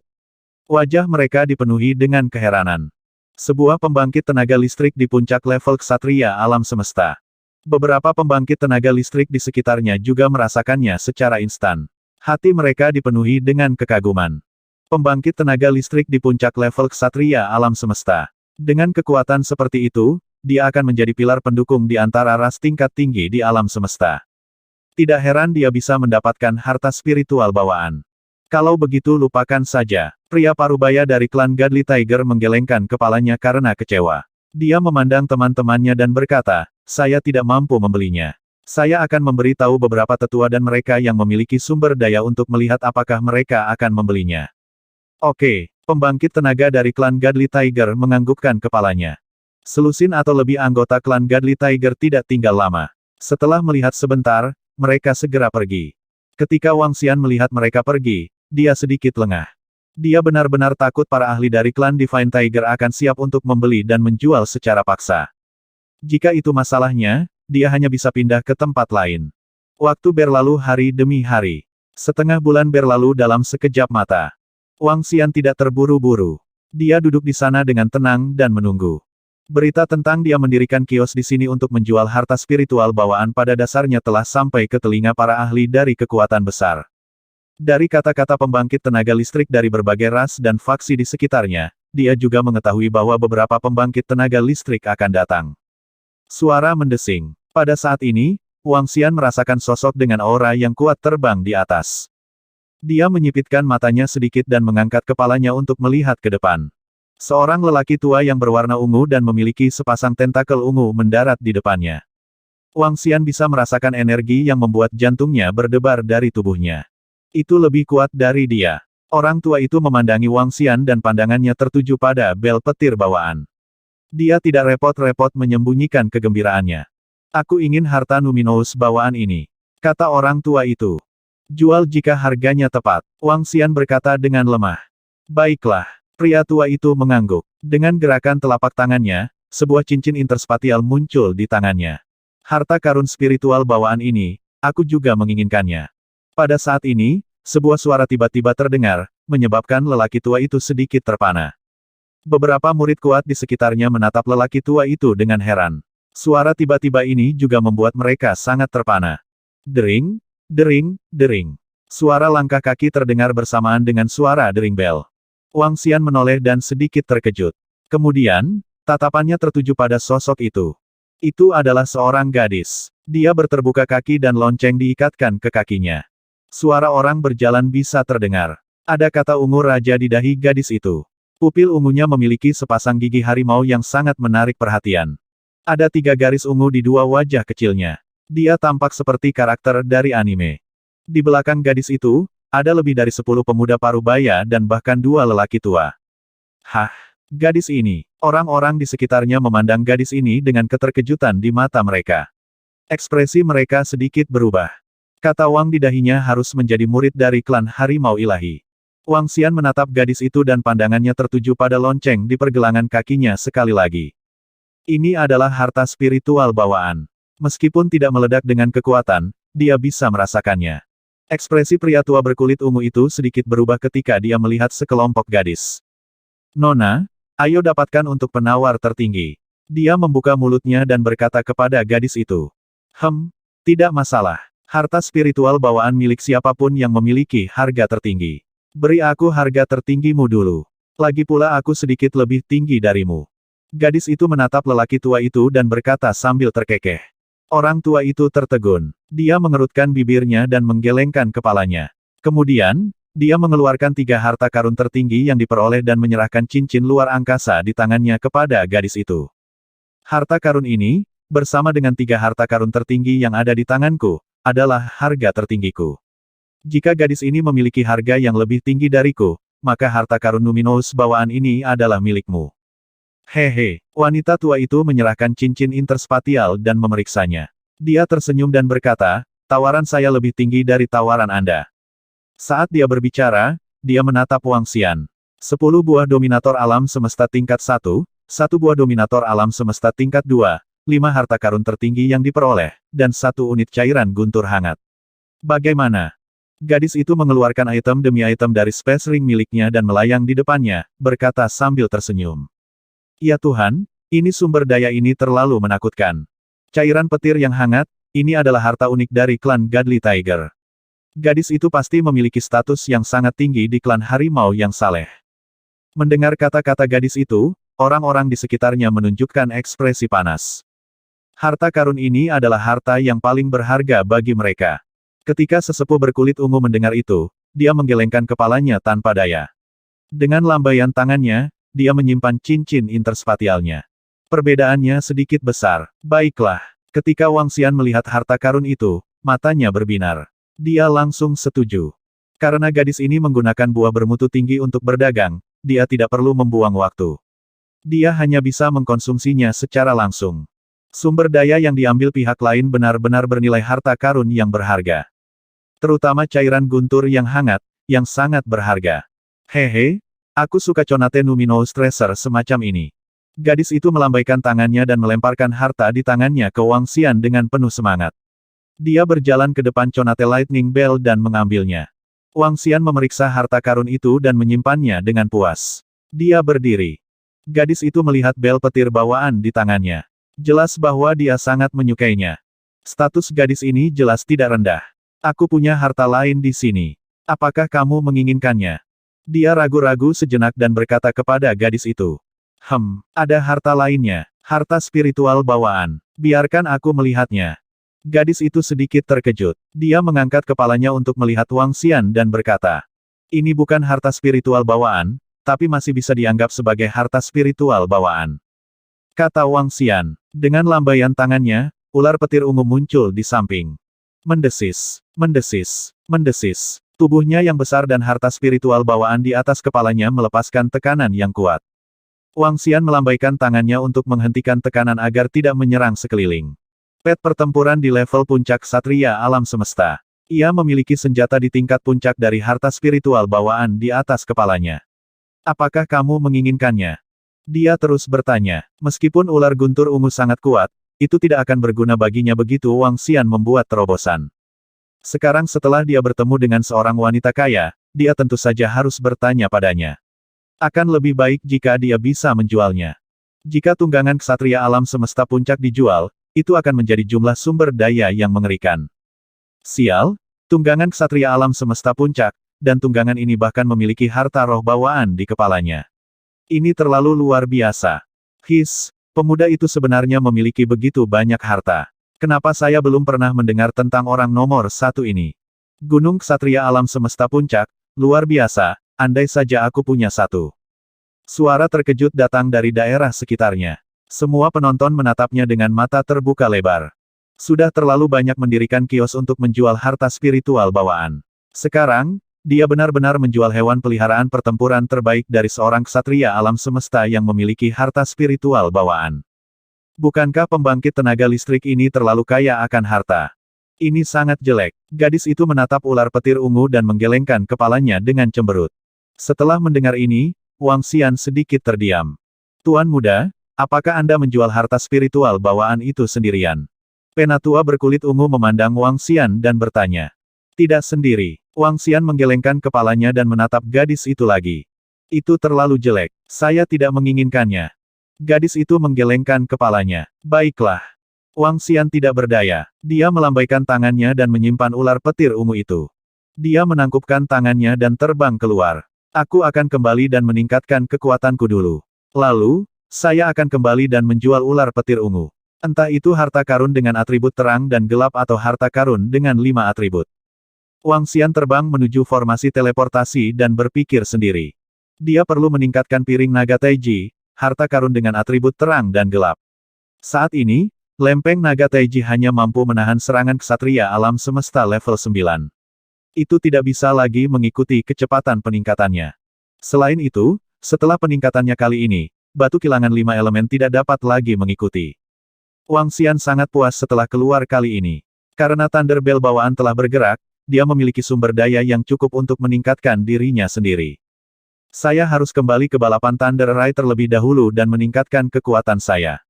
Wajah mereka dipenuhi dengan keheranan. Sebuah pembangkit tenaga listrik di puncak level ksatria alam semesta. Beberapa pembangkit tenaga listrik di sekitarnya juga merasakannya secara instan. Hati mereka dipenuhi dengan kekaguman. Pembangkit tenaga listrik di puncak level ksatria alam semesta. Dengan kekuatan seperti itu, dia akan menjadi pilar pendukung di antara ras tingkat tinggi di alam semesta. Tidak heran dia bisa mendapatkan harta spiritual bawaan. Kalau begitu lupakan saja. Pria parubaya dari klan Godly Tiger menggelengkan kepalanya karena kecewa. Dia memandang teman-temannya dan berkata, saya tidak mampu membelinya. Saya akan memberitahu beberapa tetua dan mereka yang memiliki sumber daya untuk melihat apakah mereka akan membelinya. Oke, pembangkit tenaga dari klan Godly Tiger menganggukkan kepalanya. Selusin atau lebih anggota klan Godly Tiger tidak tinggal lama. Setelah melihat sebentar, mereka segera pergi. Ketika Wang Xian melihat mereka pergi, dia sedikit lengah. Dia benar-benar takut para ahli dari klan Divine Tiger akan siap untuk membeli dan menjual secara paksa. Jika itu masalahnya, dia hanya bisa pindah ke tempat lain. Waktu berlalu hari demi hari. Setengah bulan berlalu dalam sekejap mata. Wang Xian tidak terburu-buru. Dia duduk di sana dengan tenang dan menunggu. Berita tentang dia mendirikan kios di sini untuk menjual harta spiritual bawaan pada dasarnya telah sampai ke telinga para ahli dari kekuatan besar. Dari kata-kata pembangkit tenaga listrik dari berbagai ras dan faksi di sekitarnya, dia juga mengetahui bahwa beberapa pembangkit tenaga listrik akan datang. Suara mendesing. Pada saat ini, Wang Xian merasakan sosok dengan aura yang kuat terbang di atas. Dia menyipitkan matanya sedikit dan mengangkat kepalanya untuk melihat ke depan. Seorang lelaki tua yang berwarna ungu dan memiliki sepasang tentakel ungu mendarat di depannya. Wang Xian bisa merasakan energi yang membuat jantungnya berdebar dari tubuhnya. Itu lebih kuat dari dia. Orang tua itu memandangi Wang Xian dan pandangannya tertuju pada bel petir bawaan. Dia tidak repot-repot menyembunyikan kegembiraannya. Aku ingin harta Numinous bawaan ini, kata orang tua itu. Jual jika harganya tepat, Wang Xian berkata dengan lemah. Baiklah, pria tua itu mengangguk. Dengan gerakan telapak tangannya, sebuah cincin interspatial muncul di tangannya. Harta karun spiritual bawaan ini, aku juga menginginkannya. Pada saat ini, sebuah suara tiba-tiba terdengar, menyebabkan lelaki tua itu sedikit terpana. Beberapa murid kuat di sekitarnya menatap lelaki tua itu dengan heran. Suara tiba-tiba ini juga membuat mereka sangat terpana. Dering, dering, dering. Suara langkah kaki terdengar bersamaan dengan suara dering bel. Wang Xian menoleh dan sedikit terkejut. Kemudian, tatapannya tertuju pada sosok itu. Itu adalah seorang gadis. Dia berterbuka kaki dan lonceng diikatkan ke kakinya. Suara orang berjalan bisa terdengar. Ada kata ungu raja di dahi gadis itu. Pupil ungunya memiliki sepasang gigi harimau yang sangat menarik perhatian. Ada 3 garis ungu di 2 wajah kecilnya. Dia tampak seperti karakter dari anime. Di belakang gadis itu, ada lebih dari 10 pemuda parubaya dan bahkan 2 lelaki tua. Hah, gadis ini. Orang-orang di sekitarnya memandang gadis ini dengan keterkejutan di mata mereka. Ekspresi mereka sedikit berubah. Kata Wang di dahinya harus menjadi murid dari klan Harimau Ilahi. Wang Xian menatap gadis itu dan pandangannya tertuju pada lonceng di pergelangan kakinya sekali lagi. Ini adalah harta spiritual bawaan. Meskipun tidak meledak dengan kekuatan, dia bisa merasakannya. Ekspresi pria tua berkulit ungu itu sedikit berubah ketika dia melihat sekelompok gadis. Nona, ayo dapatkan untuk penawar tertinggi. Dia membuka mulutnya dan berkata kepada gadis itu. Tidak masalah. Harta spiritual bawaan milik siapapun yang memiliki harga tertinggi. Beri aku harga tertinggimu dulu. Lagi pula aku sedikit lebih tinggi darimu. Gadis itu menatap lelaki tua itu dan berkata sambil terkekeh. Orang tua itu tertegun. Dia mengerutkan bibirnya dan menggelengkan kepalanya. Kemudian, dia mengeluarkan 3 harta karun tertinggi yang diperoleh dan menyerahkan cincin luar angkasa di tangannya kepada gadis itu. Harta karun ini, bersama dengan 3 harta karun tertinggi yang ada di tanganku, adalah harga tertinggiku. Jika gadis ini memiliki harga yang lebih tinggi dariku, maka harta karun Numinous bawaan ini adalah milikmu. Hehe, wanita tua itu menyerahkan cincin interspatial dan memeriksanya. Dia tersenyum dan berkata, tawaran saya lebih tinggi dari tawaran Anda. Saat dia berbicara, dia menatap Wang Xian. 10 buah dominator alam semesta tingkat 1, 1 buah dominator alam semesta tingkat 2, 5 harta karun tertinggi yang diperoleh, dan 1 unit cairan guntur hangat. Bagaimana? Gadis itu mengeluarkan item demi item dari space ring miliknya dan melayang di depannya, berkata sambil tersenyum. Ya Tuhan, ini sumber daya ini terlalu menakutkan. Cairan petir yang hangat, ini adalah harta unik dari klan Godly Tiger. Gadis itu pasti memiliki status yang sangat tinggi di klan harimau yang saleh. Mendengar kata-kata gadis itu, orang-orang di sekitarnya menunjukkan ekspresi panas. Harta karun ini adalah harta yang paling berharga bagi mereka. Ketika sesepuh berkulit ungu mendengar itu, dia menggelengkan kepalanya tanpa daya. Dengan lambaian tangannya, dia menyimpan cincin interspatialnya. Perbedaannya sedikit besar. Baiklah, ketika Wang Xian melihat harta karun itu, matanya berbinar. Dia langsung setuju. Karena gadis ini menggunakan buah bermutu tinggi untuk berdagang, dia tidak perlu membuang waktu. Dia hanya bisa mengkonsumsinya secara langsung. Sumber daya yang diambil pihak lain benar-benar bernilai harta karun yang berharga. Terutama cairan guntur yang hangat, yang sangat berharga. Hehe, aku suka Conate Numinous Treasure semacam ini. Gadis itu melambaikan tangannya dan melemparkan harta di tangannya ke Wang Xian dengan penuh semangat. Dia berjalan ke depan Conate Lightning Bell dan mengambilnya. Wang Xian memeriksa harta karun itu dan menyimpannya dengan puas. Dia berdiri. Gadis itu melihat bel petir bawaan di tangannya. Jelas bahwa dia sangat menyukainya. Status gadis ini jelas tidak rendah. Aku punya harta lain di sini. Apakah kamu menginginkannya? Dia ragu-ragu sejenak dan berkata kepada gadis itu. Ada harta lainnya. Harta spiritual bawaan. Biarkan aku melihatnya. Gadis itu sedikit terkejut. Dia mengangkat kepalanya untuk melihat Wang Xian dan berkata. Ini bukan harta spiritual bawaan, tapi masih bisa dianggap sebagai harta spiritual bawaan. Kata Wang Xian. Dengan lambaian tangannya, ular petir ungu muncul di samping. Mendesis, mendesis, mendesis. Tubuhnya yang besar dan harta spiritual bawaan di atas kepalanya melepaskan tekanan yang kuat. Wang Xian melambaikan tangannya untuk menghentikan tekanan agar tidak menyerang sekeliling. Pet pertempuran di level puncak Ksatria alam semesta. Ia memiliki senjata di tingkat puncak dari harta spiritual bawaan di atas kepalanya. Apakah kamu menginginkannya? Dia terus bertanya. Meskipun ular guntur ungu sangat kuat, itu tidak akan berguna baginya begitu Wang Xian membuat terobosan. Sekarang setelah dia bertemu dengan seorang wanita kaya, dia tentu saja harus bertanya padanya. Akan lebih baik jika dia bisa menjualnya. Jika tunggangan ksatria alam semesta puncak dijual, itu akan menjadi jumlah sumber daya yang mengerikan. Sial, tunggangan ksatria alam semesta puncak, dan tunggangan ini bahkan memiliki harta roh bawaan di kepalanya. Ini terlalu luar biasa. Pemuda itu sebenarnya memiliki begitu banyak harta. Kenapa saya belum pernah mendengar tentang orang nomor satu ini? Gunung Ksatria Alam Semesta Puncak, luar biasa, andai saja aku punya satu. Suara terkejut datang dari daerah sekitarnya. Semua penonton menatapnya dengan mata terbuka lebar. Sudah terlalu banyak mendirikan kios untuk menjual harta spiritual bawaan. Sekarang, dia benar-benar menjual hewan peliharaan pertempuran terbaik dari seorang ksatria alam semesta yang memiliki harta spiritual bawaan. Bukankah pembangkit tenaga listrik ini terlalu kaya akan harta? Ini sangat jelek. Gadis itu menatap ular petir ungu dan menggelengkan kepalanya dengan cemberut. Setelah mendengar ini, Wang Xian sedikit terdiam. Tuan muda, apakah Anda menjual harta spiritual bawaan itu sendirian? Penatua berkulit ungu memandang Wang Xian dan bertanya. Tidak sendiri. Wang Xian menggelengkan kepalanya dan menatap gadis itu lagi. Itu terlalu jelek. Saya tidak menginginkannya. Gadis itu menggelengkan kepalanya. Baiklah. Wang Xian tidak berdaya. Dia melambaikan tangannya dan menyimpan ular petir ungu itu. Dia menangkupkan tangannya dan terbang keluar. Aku akan kembali dan meningkatkan kekuatanku dulu. Lalu, saya akan kembali dan menjual ular petir ungu. Entah itu harta karun dengan atribut terang dan gelap atau harta karun dengan 5 atribut. Wang Xian terbang menuju formasi teleportasi dan berpikir sendiri. Dia perlu meningkatkan piring naga Taiji, harta karun dengan atribut terang dan gelap. Saat ini, lempeng naga Taiji hanya mampu menahan serangan ksatria alam semesta level 9. Itu tidak bisa lagi mengikuti kecepatan peningkatannya. Selain itu, setelah peningkatannya kali ini, batu kilangan 5 elemen tidak dapat lagi mengikuti. Wang Xian sangat puas setelah keluar kali ini. Karena Thunder Bell bawaan telah bergerak, dia memiliki sumber daya yang cukup untuk meningkatkan dirinya sendiri. Saya harus kembali ke balapan Thunder Rai terlebih dahulu dan meningkatkan kekuatan saya.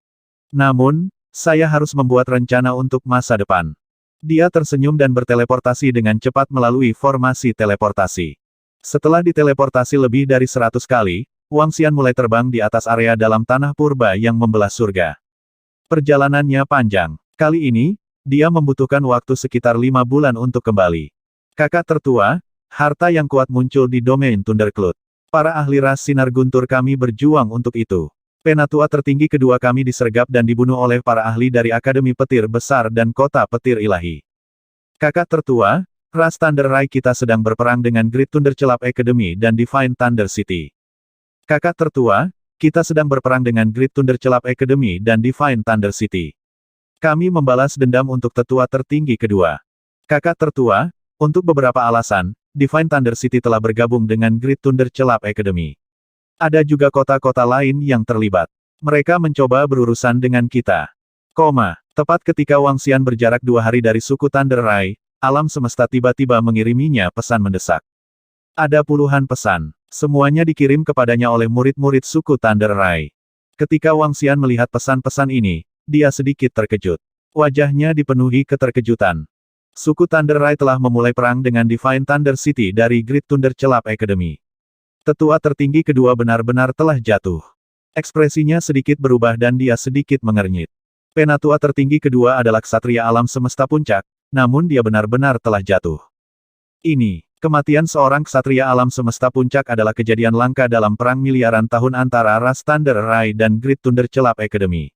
Namun, saya harus membuat rencana untuk masa depan. Dia tersenyum dan berteleportasi dengan cepat melalui formasi teleportasi. Setelah diteleportasi lebih dari 100 kali, Wang Xian mulai terbang di atas area dalam tanah purba yang membelah surga. Perjalanannya panjang. Kali ini, dia membutuhkan waktu sekitar 5 bulan untuk kembali. Kakak tertua, harta yang kuat muncul di domain Thundercloud. Para ahli ras sinar guntur kami berjuang untuk itu. Penatua tertinggi kedua kami disergap dan dibunuh oleh para ahli dari Akademi Petir Besar dan Kota Petir Ilahi. Kakak tertua, ras Thunder Rai kita sedang berperang dengan Great Thunder Celap Academy dan Divine Thunder City. Kakak tertua, kita sedang berperang dengan Great Thunder Celap Academy dan Divine Thunder City. Kami membalas dendam untuk tetua tertinggi kedua. Kakak tertua, untuk beberapa alasan, Divine Thunder City telah bergabung dengan Great Thunder Celap Academy. Ada juga kota-kota lain yang terlibat. Mereka mencoba berurusan dengan kita. Tepat ketika Wang Xian berjarak 2 hari dari suku Thunder Rai, alam semesta tiba-tiba mengiriminya pesan mendesak. Ada puluhan pesan. Semuanya dikirim kepadanya oleh murid-murid suku Thunder Rai. Ketika Wang Xian melihat pesan-pesan ini, dia sedikit terkejut. Wajahnya dipenuhi keterkejutan. Suku Thunder Rai telah memulai perang dengan Divine Thunder City dari Great Thunder Celap Academy. Tetua tertinggi kedua benar-benar telah jatuh. Ekspresinya sedikit berubah dan dia sedikit mengernyit. Penatua tertinggi kedua adalah ksatria alam semesta puncak, namun dia benar-benar telah jatuh. Kematian seorang ksatria alam semesta puncak adalah kejadian langka dalam perang miliaran tahun antara ras Thunder Rai dan Great Thunder Celap Academy.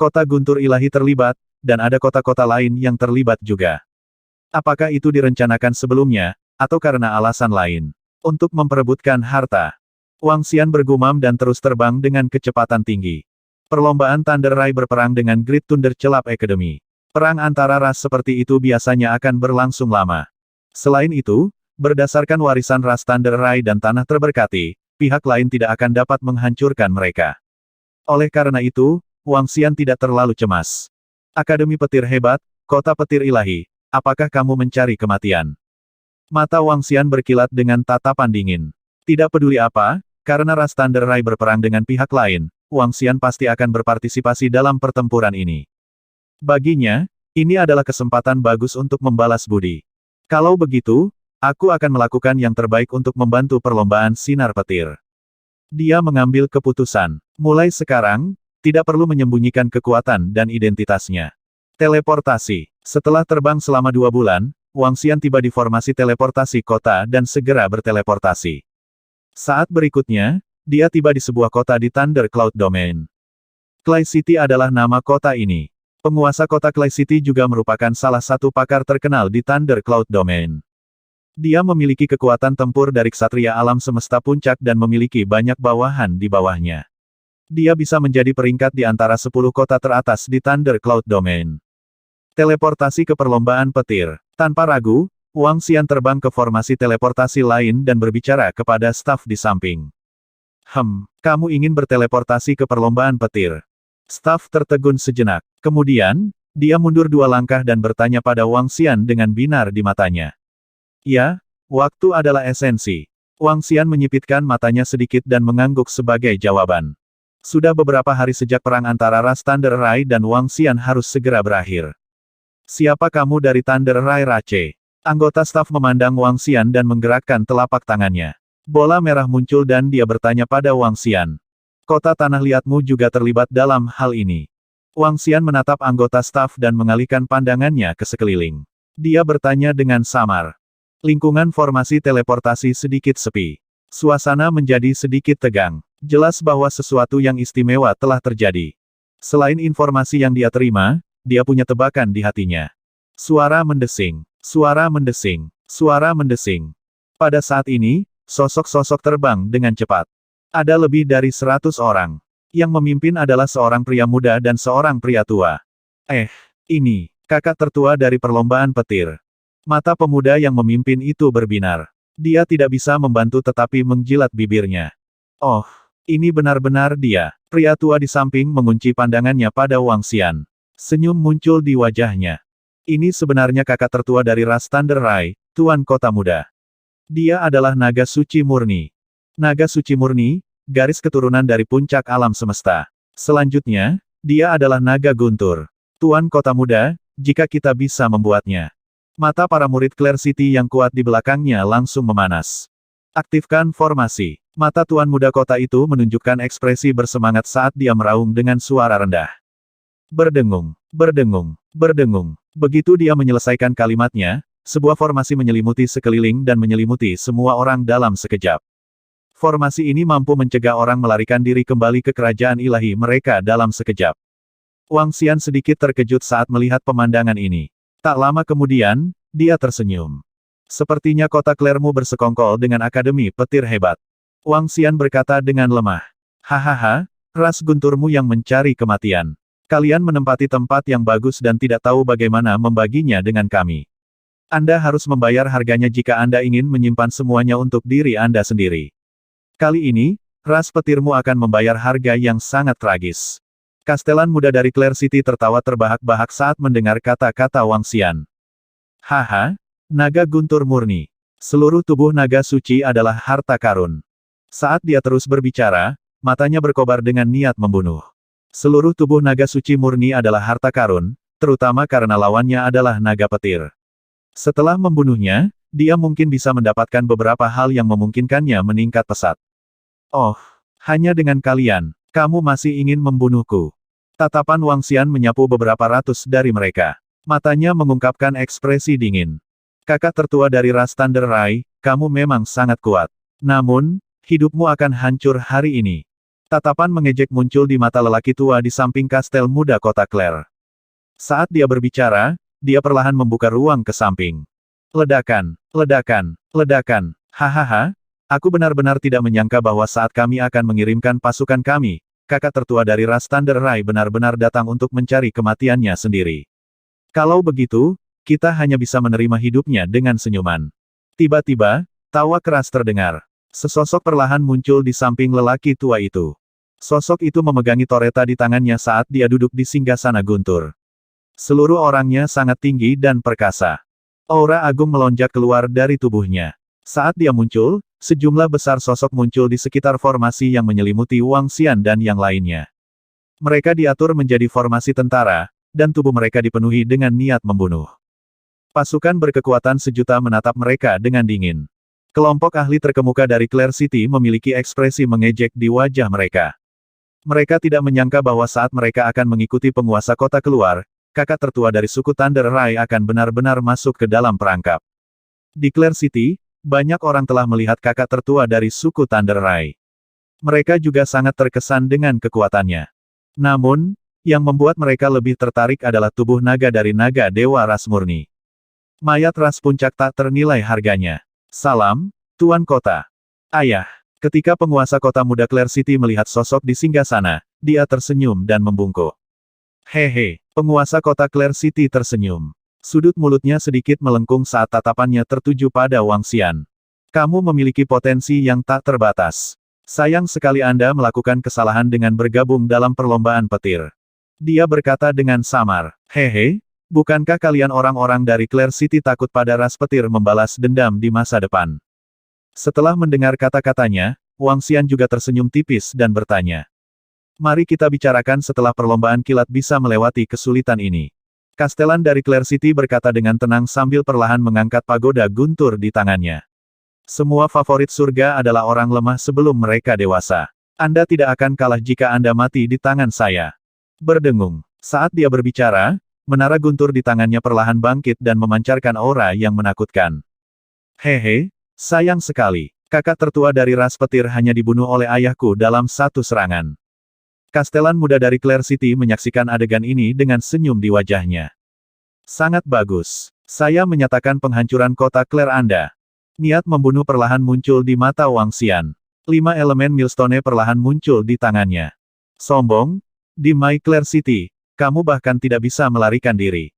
Kota Guntur Ilahi terlibat, dan ada kota-kota lain yang terlibat juga. Apakah itu direncanakan sebelumnya, atau karena alasan lain? Untuk memperebutkan harta. Wang Xian bergumam dan terus terbang dengan kecepatan tinggi. Perlombaan Thunder Rai berperang dengan Great Thunder Celap Academy. Perang antara ras seperti itu biasanya akan berlangsung lama. Selain itu, Berdasarkan warisan ras Thunder Rai dan tanah terberkati, pihak lain tidak akan dapat menghancurkan mereka. Oleh karena itu, Wang Xian tidak terlalu cemas. Akademi Petir Hebat, Kota Petir Ilahi, apakah kamu mencari kematian? Mata Wang Xian berkilat dengan tatapan dingin. Tidak peduli apa, karena ras Thunder Rai berperang dengan pihak lain, Wang Xian pasti akan berpartisipasi dalam pertempuran ini. Baginya, ini adalah kesempatan bagus untuk membalas budi. Kalau begitu, aku akan melakukan yang terbaik untuk membantu perlombaan sinar petir. Dia mengambil keputusan. Mulai sekarang, tidak perlu menyembunyikan kekuatan dan identitasnya. Teleportasi. Setelah terbang selama 2 bulan, Wang Xian tiba di formasi teleportasi kota dan segera berteleportasi. Saat berikutnya, dia tiba di sebuah kota di Thunder Cloud Domain. Clay City adalah nama kota ini. Penguasa kota Clay City juga merupakan salah satu pakar terkenal di Thunder Cloud Domain. Dia memiliki kekuatan tempur dari ksatria alam semesta puncak dan memiliki banyak bawahan di bawahnya. Dia bisa menjadi peringkat di antara 10 kota teratas di Thunder Cloud Domain. Teleportasi ke perlombaan petir. Tanpa ragu, Wang Xian terbang ke formasi teleportasi lain dan berbicara kepada staf di samping. Kamu ingin berteleportasi ke perlombaan petir? Staf tertegun sejenak. Kemudian, dia mundur 2 langkah dan bertanya pada Wang Xian dengan binar di matanya. Ya, waktu adalah esensi. Wang Xian menyipitkan matanya sedikit dan mengangguk sebagai jawaban. Sudah beberapa hari sejak perang antara ras Thunder Rai dan Wang Xian harus segera berakhir. Siapa kamu dari Thunder Rai Rache? Anggota staf memandang Wang Xian dan menggerakkan telapak tangannya. Bola merah muncul dan dia bertanya pada Wang Xian. Kota tanah liatmu juga terlibat dalam hal ini. Wang Xian menatap anggota staf dan mengalihkan pandangannya ke sekeliling. Dia bertanya dengan samar. Lingkungan formasi teleportasi sedikit sepi. Suasana menjadi sedikit tegang. Jelas bahwa sesuatu yang istimewa telah terjadi. Selain informasi yang dia terima, dia punya tebakan di hatinya. Suara mendesing, suara mendesing, suara mendesing. Pada saat ini, sosok-sosok terbang dengan cepat. Ada lebih dari 100 orang. Yang memimpin adalah seorang pria muda dan seorang pria tua. Ini, kakak tertua dari perlombaan petir. Mata pemuda yang memimpin itu berbinar. Dia tidak bisa membantu tetapi menjilat bibirnya. Oh, ini benar-benar dia. Pria tua di samping mengunci pandangannya pada Wang Xian. Senyum muncul di wajahnya. Ini sebenarnya kakak tertua dari ras Thunder Rai, Tuan Kota Muda. Dia adalah naga suci murni. Naga suci murni, garis keturunan dari puncak alam semesta. Selanjutnya, dia adalah naga guntur. Tuan Kota Muda, jika kita bisa membuatnya. Mata para murid Clair City yang kuat di belakangnya langsung memanas. Aktifkan formasi. Mata Tuan Muda kota itu menunjukkan ekspresi bersemangat saat dia meraung dengan suara rendah. Berdengung, berdengung, berdengung. Begitu dia menyelesaikan kalimatnya, sebuah formasi menyelimuti sekeliling dan menyelimuti semua orang dalam sekejap. Formasi ini mampu mencegah orang melarikan diri kembali ke kerajaan ilahi mereka dalam sekejap. Wang Xian sedikit terkejut saat melihat pemandangan ini. Tak lama kemudian, dia tersenyum. Sepertinya kota Clairmu bersekongkol dengan Akademi Petir Hebat. Wang Xian berkata dengan lemah. Hahaha, ras gunturmu yang mencari kematian. Kalian menempati tempat yang bagus dan tidak tahu bagaimana membaginya dengan kami. Anda harus membayar harganya jika Anda ingin menyimpan semuanya untuk diri Anda sendiri. Kali ini, ras petirmu akan membayar harga yang sangat tragis. Kastelan muda dari Clair City tertawa terbahak-bahak saat mendengar kata-kata Wang Xian. Haha, naga guntur murni. Seluruh tubuh naga suci adalah harta karun. Saat dia terus berbicara, matanya berkobar dengan niat membunuh. Seluruh tubuh naga suci murni adalah harta karun, terutama karena lawannya adalah naga petir. Setelah membunuhnya, dia mungkin bisa mendapatkan beberapa hal yang memungkinkannya meningkat pesat. Oh, hanya dengan kalian, kamu masih ingin membunuhku. Tatapan Wang Xian menyapu beberapa ratus dari mereka. Matanya mengungkapkan ekspresi dingin. Kakak tertua dari ras Thunder Rai, kamu memang sangat kuat. Namun, hidupmu akan hancur hari ini. Tatapan mengejek muncul di mata lelaki tua di samping kastel muda kota Clair. Saat dia berbicara, dia perlahan membuka ruang ke samping. Ledakan, ledakan, ledakan, hahaha. Aku benar-benar tidak menyangka bahwa saat kami akan mengirimkan pasukan kami, kakak tertua dari ras Thunder Rai benar-benar datang untuk mencari kematiannya sendiri. Kalau begitu, kita hanya bisa menerima hidupnya dengan senyuman. Tiba-tiba, tawa keras terdengar. Sesosok perlahan muncul di samping lelaki tua itu. Sosok itu memegangi toreta di tangannya saat dia duduk di singgasana guntur. Seluruh orangnya sangat tinggi dan perkasa. Aura agung melonjak keluar dari tubuhnya. Saat dia muncul, sejumlah besar sosok muncul di sekitar formasi yang menyelimuti Wang Xian dan yang lainnya. Mereka diatur menjadi formasi tentara, dan tubuh mereka dipenuhi dengan niat membunuh. Pasukan berkekuatan sejuta menatap mereka dengan dingin. Kelompok ahli terkemuka dari Clear City memiliki ekspresi mengejek di wajah mereka. Mereka tidak menyangka bahwa saat mereka akan mengikuti penguasa kota keluar, kakak tertua dari suku Thunder Rai akan benar-benar masuk ke dalam perangkap. Di Clear City, banyak orang telah melihat kakak tertua dari suku Thunder Rai. Mereka juga sangat terkesan dengan kekuatannya. Namun, yang membuat mereka lebih tertarik adalah tubuh naga dari naga Dewa Ras Murni. Mayat ras puncak tak ternilai harganya. Salam, Tuan Kota. Ayah. Ketika penguasa kota muda Clear City melihat sosok di singgasana, dia tersenyum dan membungkuk. Hehe, penguasa kota Clear City tersenyum. Sudut mulutnya sedikit melengkung saat tatapannya tertuju pada Wang Xian. Kamu memiliki potensi yang tak terbatas. Sayang sekali Anda melakukan kesalahan dengan bergabung dalam perlombaan petir. Dia berkata dengan samar. Hehe, bukankah kalian orang-orang dari Clear City takut pada ras petir membalas dendam di masa depan? Setelah mendengar kata-katanya, Wang Xian juga tersenyum tipis dan bertanya. Mari kita bicarakan setelah perlombaan kilat bisa melewati kesulitan ini. Kastelan dari Clear City berkata dengan tenang sambil perlahan mengangkat pagoda guntur di tangannya. Semua favorit surga adalah orang lemah sebelum mereka dewasa. Anda tidak akan kalah jika Anda mati di tangan saya. Berdengung. Saat dia berbicara, menara guntur di tangannya perlahan bangkit dan memancarkan aura yang menakutkan. Hehe, sayang sekali. Kakak tertua dari ras petir hanya dibunuh oleh ayahku dalam satu serangan. Kastelan muda dari Clear City menyaksikan adegan ini dengan senyum di wajahnya. Sangat bagus. Saya menyatakan penghancuran kota Clear Anda. Niat membunuh perlahan muncul di mata Wang Xian. 5 elemen Millstone perlahan muncul di tangannya. Sombong, di My Clear City, kamu bahkan tidak bisa melarikan diri.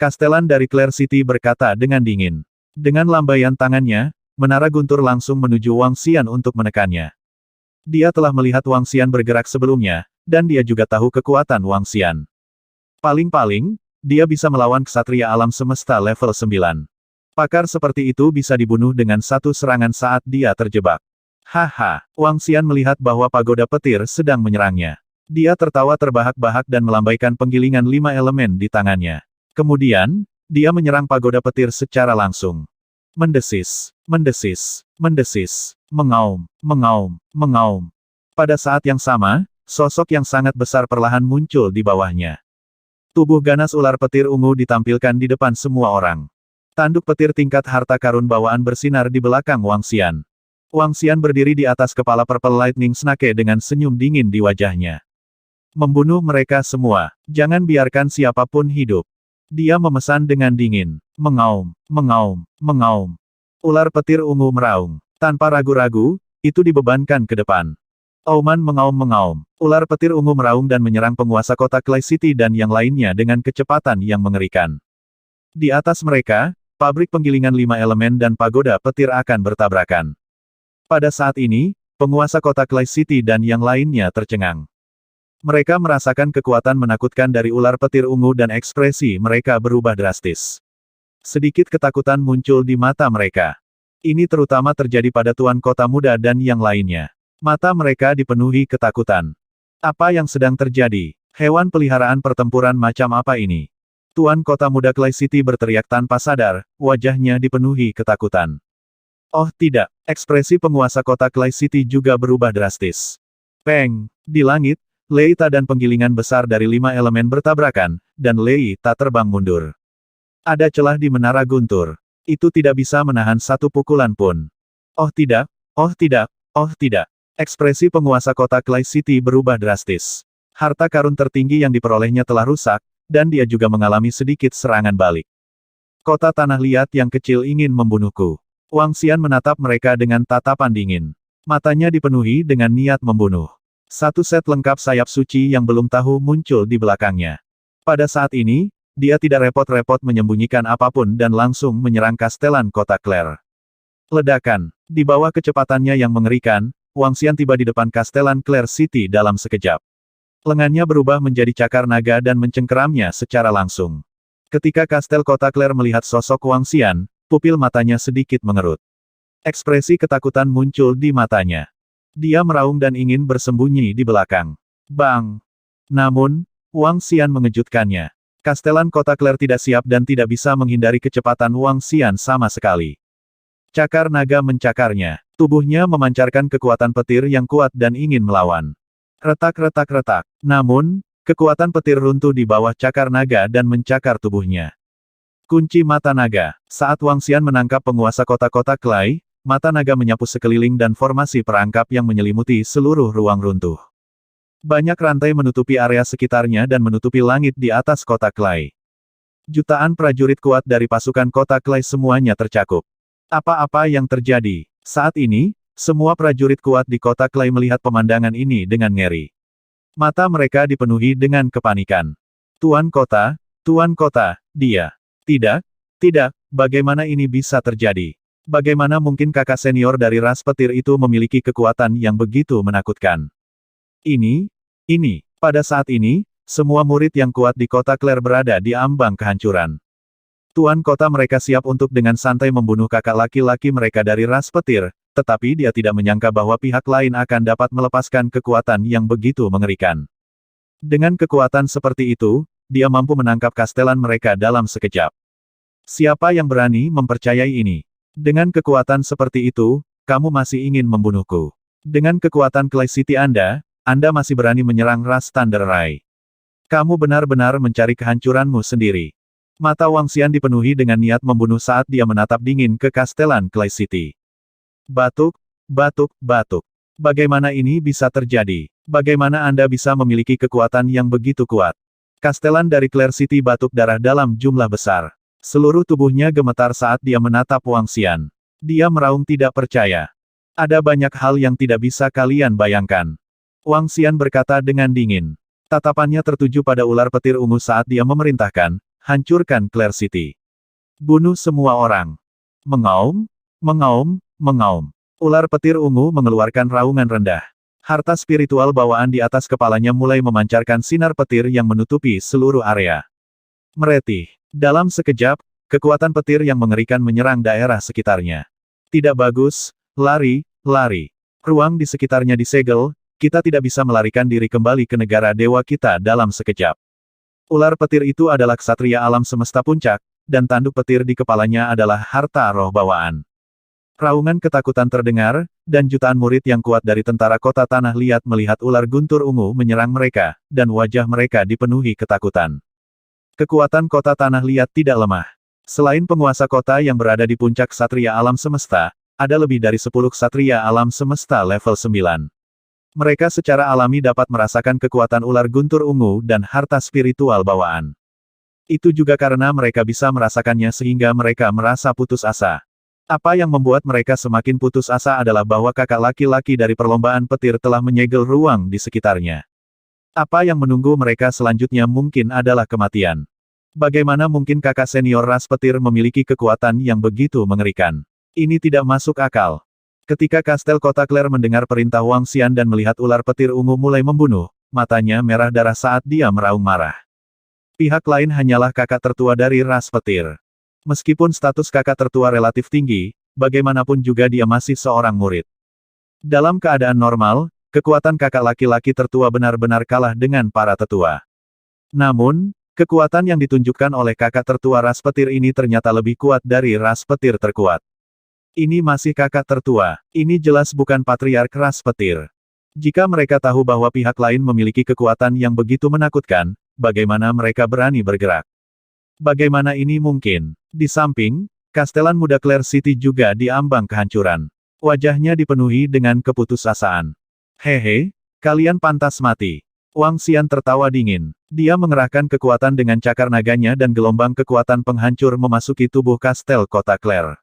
Kastelan dari Clear City berkata dengan dingin. Dengan lambaian tangannya, menara guntur langsung menuju Wang Xian untuk menekannya. Dia telah melihat Wang Xian bergerak sebelumnya, dan dia juga tahu kekuatan Wang Xian. Paling-paling, dia bisa melawan ksatria alam semesta level 9. Pakar seperti itu bisa dibunuh dengan satu serangan saat dia terjebak. Haha, Wang Xian melihat bahwa pagoda petir sedang menyerangnya. Dia tertawa terbahak-bahak dan melambaikan penggilingan 5 elemen di tangannya. Kemudian, dia menyerang pagoda petir secara langsung. Mendesis, mendesis, mendesis, mengaum, mengaum, mengaum. Pada saat yang sama, sosok yang sangat besar perlahan muncul di bawahnya. Tubuh ganas ular petir ungu ditampilkan di depan semua orang. Tanduk petir tingkat harta karun bawaan bersinar di belakang Wang Xian. Wang Xian berdiri di atas kepala Purple Lightning Snake dengan senyum dingin di wajahnya. Membunuh mereka semua, jangan biarkan siapapun hidup. Dia memesan dengan dingin. Mengaum, mengaum, mengaum. Ular petir ungu meraung. Tanpa ragu-ragu, itu dibebankan ke depan. Auman mengaum-mengaum. Ular petir ungu meraung dan menyerang penguasa kota Clay City dan yang lainnya dengan kecepatan yang mengerikan. Di atas mereka, pabrik penggilingan 5 elemen dan pagoda petir akan bertabrakan. Pada saat ini, penguasa kota Clay City dan yang lainnya tercengang. Mereka merasakan kekuatan menakutkan dari ular petir ungu dan ekspresi mereka berubah drastis. Sedikit ketakutan muncul di mata mereka. Ini terutama terjadi pada Tuan Kota Muda dan yang lainnya. Mata mereka dipenuhi ketakutan. Apa yang sedang terjadi? Hewan peliharaan pertempuran macam apa ini? Tuan Kota Muda Clay City berteriak tanpa sadar, wajahnya dipenuhi ketakutan. Oh tidak, ekspresi penguasa kota Clay City juga berubah drastis. Peng, di langit, Leita dan penggilingan besar dari 5 elemen bertabrakan, dan Leita terbang mundur. Ada celah di menara guntur. Itu tidak bisa menahan satu pukulan pun. Oh tidak, oh tidak, oh tidak. Ekspresi penguasa kota Clay City berubah drastis. Harta karun tertinggi yang diperolehnya telah rusak, dan dia juga mengalami sedikit serangan balik. Kota tanah liat yang kecil ingin membunuhku. Wang Xian menatap mereka dengan tatapan dingin. Matanya dipenuhi dengan niat membunuh. Satu set lengkap sayap suci yang belum tahu muncul di belakangnya. Pada saat ini, dia tidak repot-repot menyembunyikan apapun dan langsung menyerang kastelan kota Claire. Ledakan. Di bawah kecepatannya yang mengerikan, Wang Xian tiba di depan Kastelan Clair City dalam sekejap. Lengannya berubah menjadi cakar naga dan mencengkeramnya secara langsung. Ketika Kastel Kota Clair melihat sosok Wang Xian, pupil matanya sedikit mengerut. Ekspresi ketakutan muncul di matanya. Dia meraung dan ingin bersembunyi di belakang. Bang! Namun, Wang Xian mengejutkannya. Kastelan Kota Clair tidak siap dan tidak bisa menghindari kecepatan Wang Xian sama sekali. Cakar naga mencakarnya. Tubuhnya memancarkan kekuatan petir yang kuat dan ingin melawan. Retak-retak-retak. Namun, kekuatan petir runtuh di bawah cakar naga dan mencakar tubuhnya. Kunci mata naga. Saat Wang Xian menangkap penguasa kota-kota Klai, mata naga menyapu sekeliling dan formasi perangkap yang menyelimuti seluruh ruang runtuh. Banyak rantai menutupi area sekitarnya dan menutupi langit di atas kota Klai. Jutaan prajurit kuat dari pasukan kota Klai semuanya tercakup. Apa-apa yang terjadi? Saat ini, semua prajurit kuat di kota Klai melihat pemandangan ini dengan ngeri. Mata mereka dipenuhi dengan kepanikan. Tuan kota, dia. Tidak, bagaimana ini bisa terjadi? Bagaimana mungkin kakak senior dari ras petir itu memiliki kekuatan yang begitu menakutkan? Ini, pada saat ini, semua murid yang kuat di kota Clair berada di ambang kehancuran. Tuan kota mereka siap untuk dengan santai membunuh kakak laki-laki mereka dari ras petir, tetapi dia tidak menyangka bahwa pihak lain akan dapat melepaskan kekuatan yang begitu mengerikan. Dengan kekuatan seperti itu, dia mampu menangkap kastelan mereka dalam sekejap. Siapa yang berani mempercayai ini? Dengan kekuatan seperti itu, kamu masih ingin membunuhku. Dengan kekuatan Clay City Anda masih berani menyerang ras Thunder Rai. Kamu benar-benar mencari kehancuranmu sendiri. Mata Wang Xian dipenuhi dengan niat membunuh saat dia menatap dingin ke kastelan Clay City. Batuk. Bagaimana ini bisa terjadi? Bagaimana Anda bisa memiliki kekuatan yang begitu kuat? Kastelan dari Clair City batuk darah dalam jumlah besar. Seluruh tubuhnya gemetar saat dia menatap Wang Xian. Dia meraung tidak percaya. Ada banyak hal yang tidak bisa kalian bayangkan. Wang Xian berkata dengan dingin. Tatapannya tertuju pada ular petir ungu saat dia memerintahkan, hancurkan Clair City. Bunuh semua orang. Mengaum. Ular petir ungu mengeluarkan raungan rendah. Harta spiritual bawaan di atas kepalanya mulai memancarkan sinar petir yang menutupi seluruh area. Meretih. Dalam sekejap, kekuatan petir yang mengerikan menyerang daerah sekitarnya. Tidak bagus, lari. Ruang di sekitarnya disegel, kita tidak bisa melarikan diri kembali ke negara dewa kita dalam sekejap. Ular petir itu adalah ksatria alam semesta puncak, dan tanduk petir di kepalanya adalah harta roh bawaan. Raungan ketakutan terdengar, dan jutaan murid yang kuat dari tentara kota Tanah Liat melihat ular guntur ungu menyerang mereka, dan wajah mereka dipenuhi ketakutan. Kekuatan kota Tanah Liat tidak lemah. Selain penguasa kota yang berada di puncak ksatria alam semesta, ada lebih dari 10 ksatria alam semesta level 9. Mereka secara alami dapat merasakan kekuatan ular guntur ungu dan harta spiritual bawaan. Itu juga karena mereka bisa merasakannya sehingga mereka merasa putus asa. Apa yang membuat mereka semakin putus asa adalah bahwa kakak laki-laki dari perlombaan petir telah menyegel ruang di sekitarnya. Apa yang menunggu mereka selanjutnya mungkin adalah kematian. Bagaimana mungkin kakak senior ras petir memiliki kekuatan yang begitu mengerikan? Ini tidak masuk akal. Ketika Kastel Kota Clair mendengar perintah Wang Xian dan melihat ular petir ungu mulai membunuh, matanya merah darah saat dia meraung marah. Pihak lain hanyalah kakak tertua dari ras petir. Meskipun status kakak tertua relatif tinggi, bagaimanapun juga dia masih seorang murid. Dalam keadaan normal, kekuatan kakak laki-laki tertua benar-benar kalah dengan para tetua. Namun, kekuatan yang ditunjukkan oleh kakak tertua ras petir ini ternyata lebih kuat dari ras petir terkuat. Ini masih kakak tertua. Ini jelas bukan patriark ras petir. Jika mereka tahu bahwa pihak lain memiliki kekuatan yang begitu menakutkan, bagaimana mereka berani bergerak? Bagaimana ini mungkin? Di samping, kastelan muda Clair City juga diambang kehancuran. Wajahnya dipenuhi dengan keputusasaan. Hehe, kalian pantas mati. Wang Xian tertawa dingin. Dia mengerahkan kekuatan dengan cakar naganya dan gelombang kekuatan penghancur memasuki tubuh kastel kota Clair.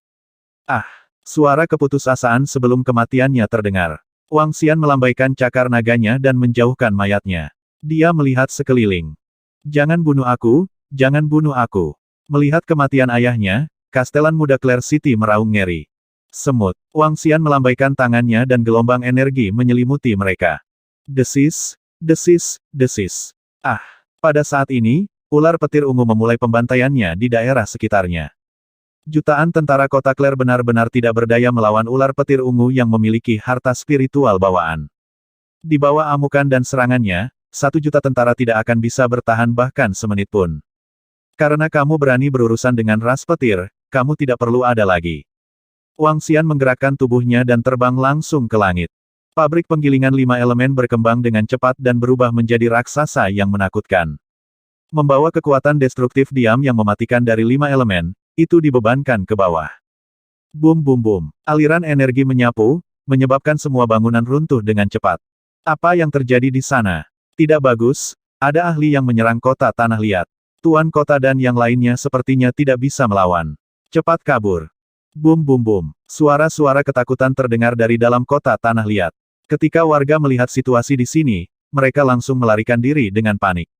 Suara keputusasaan sebelum kematiannya terdengar. Wang Xian melambaikan cakar naganya dan menjauhkan mayatnya. Dia melihat sekeliling. Jangan bunuh aku, jangan bunuh aku. Melihat kematian ayahnya, kastelan muda Clair City meraung ngeri. Semut. Wang Xian melambaikan tangannya dan gelombang energi menyelimuti mereka. Desis, desis, desis. Ah! Pada saat ini, ular petir ungu memulai pembantaiannya di daerah sekitarnya. Jutaan tentara kota Claire benar-benar tidak berdaya melawan ular petir ungu yang memiliki harta spiritual bawaan. Di bawah amukan dan serangannya, 1 juta tentara tidak akan bisa bertahan bahkan semenit pun. Karena kamu berani berurusan dengan ras petir, kamu tidak perlu ada lagi. Wang Xian menggerakkan tubuhnya dan terbang langsung ke langit. Pabrik penggilingan 5 elemen berkembang dengan cepat dan berubah menjadi raksasa yang menakutkan. Membawa kekuatan destruktif diam yang mematikan dari 5 elemen, itu dibebankan ke bawah. Bum bum bum. Aliran energi menyapu, menyebabkan semua bangunan runtuh dengan cepat. Apa yang terjadi di sana? Tidak bagus, ada ahli yang menyerang kota tanah liat. Tuan kota dan yang lainnya sepertinya tidak bisa melawan. Cepat kabur. Bum bum bum. Suara-suara ketakutan terdengar dari dalam kota tanah liat. Ketika warga melihat situasi di sini, mereka langsung melarikan diri dengan panik.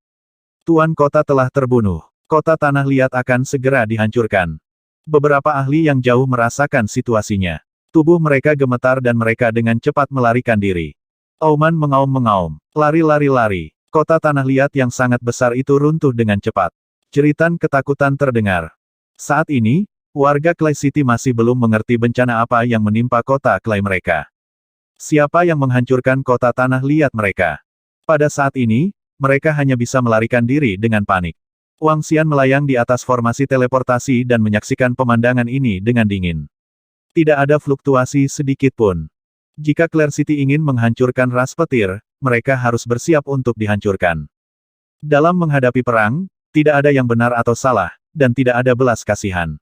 Tuan kota telah terbunuh. Kota tanah liat akan segera dihancurkan. Beberapa ahli yang jauh merasakan situasinya. Tubuh mereka gemetar dan mereka dengan cepat melarikan diri. Auman mengaum-mengaum. Lari-lari-lari. Kota tanah liat yang sangat besar itu runtuh dengan cepat. Jeritan ketakutan terdengar. Saat ini, warga Clay City masih belum mengerti bencana apa yang menimpa kota Clay mereka. Siapa yang menghancurkan kota tanah liat mereka? Pada saat ini, mereka hanya bisa melarikan diri dengan panik. Wang Xian melayang di atas formasi teleportasi dan menyaksikan pemandangan ini dengan dingin. Tidak ada fluktuasi sedikit pun. Jika Clair City ingin menghancurkan ras petir, mereka harus bersiap untuk dihancurkan. Dalam menghadapi perang, tidak ada yang benar atau salah, dan tidak ada belas kasihan.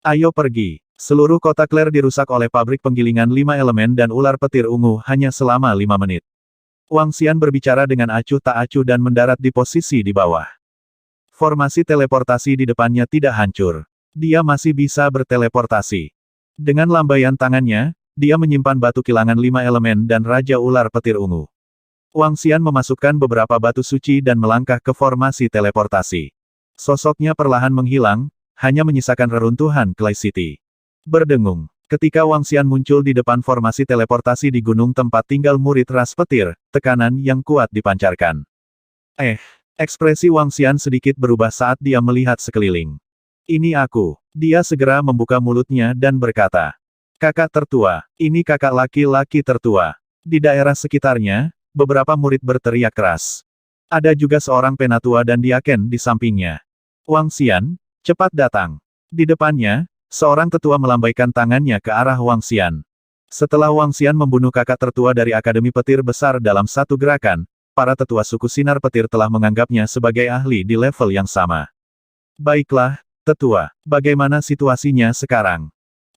Ayo pergi. Seluruh kota Claire dirusak oleh pabrik penggilingan 5 elemen dan ular petir ungu hanya selama 5 menit. Wang Xian berbicara dengan acuh tak acuh dan mendarat di posisi di bawah. Formasi teleportasi di depannya tidak hancur. Dia masih bisa berteleportasi. Dengan lambaian tangannya, dia menyimpan batu kilangan 5 elemen dan Raja Ular Petir Ungu. Wang Xian memasukkan beberapa batu suci dan melangkah ke formasi teleportasi. Sosoknya perlahan menghilang, hanya menyisakan reruntuhan Clay City. Berdengung. Ketika Wang Xian muncul di depan formasi teleportasi di gunung tempat tinggal murid ras petir, tekanan yang kuat dipancarkan. Ekspresi Wang Xian sedikit berubah saat dia melihat sekeliling. Ini aku. Dia segera membuka mulutnya dan berkata. Kakak tertua, ini kakak laki-laki tertua. Di daerah sekitarnya, beberapa murid berteriak keras. Ada juga seorang penatua dan diaken di sampingnya. Wang Xian, cepat datang. Di depannya, seorang tetua melambaikan tangannya ke arah Wang Xian. Setelah Wang Xian membunuh kakak tertua dari Akademi Petir Besar dalam satu gerakan, para tetua suku Sinar Petir telah menganggapnya sebagai ahli di level yang sama. Baiklah, tetua, bagaimana situasinya sekarang?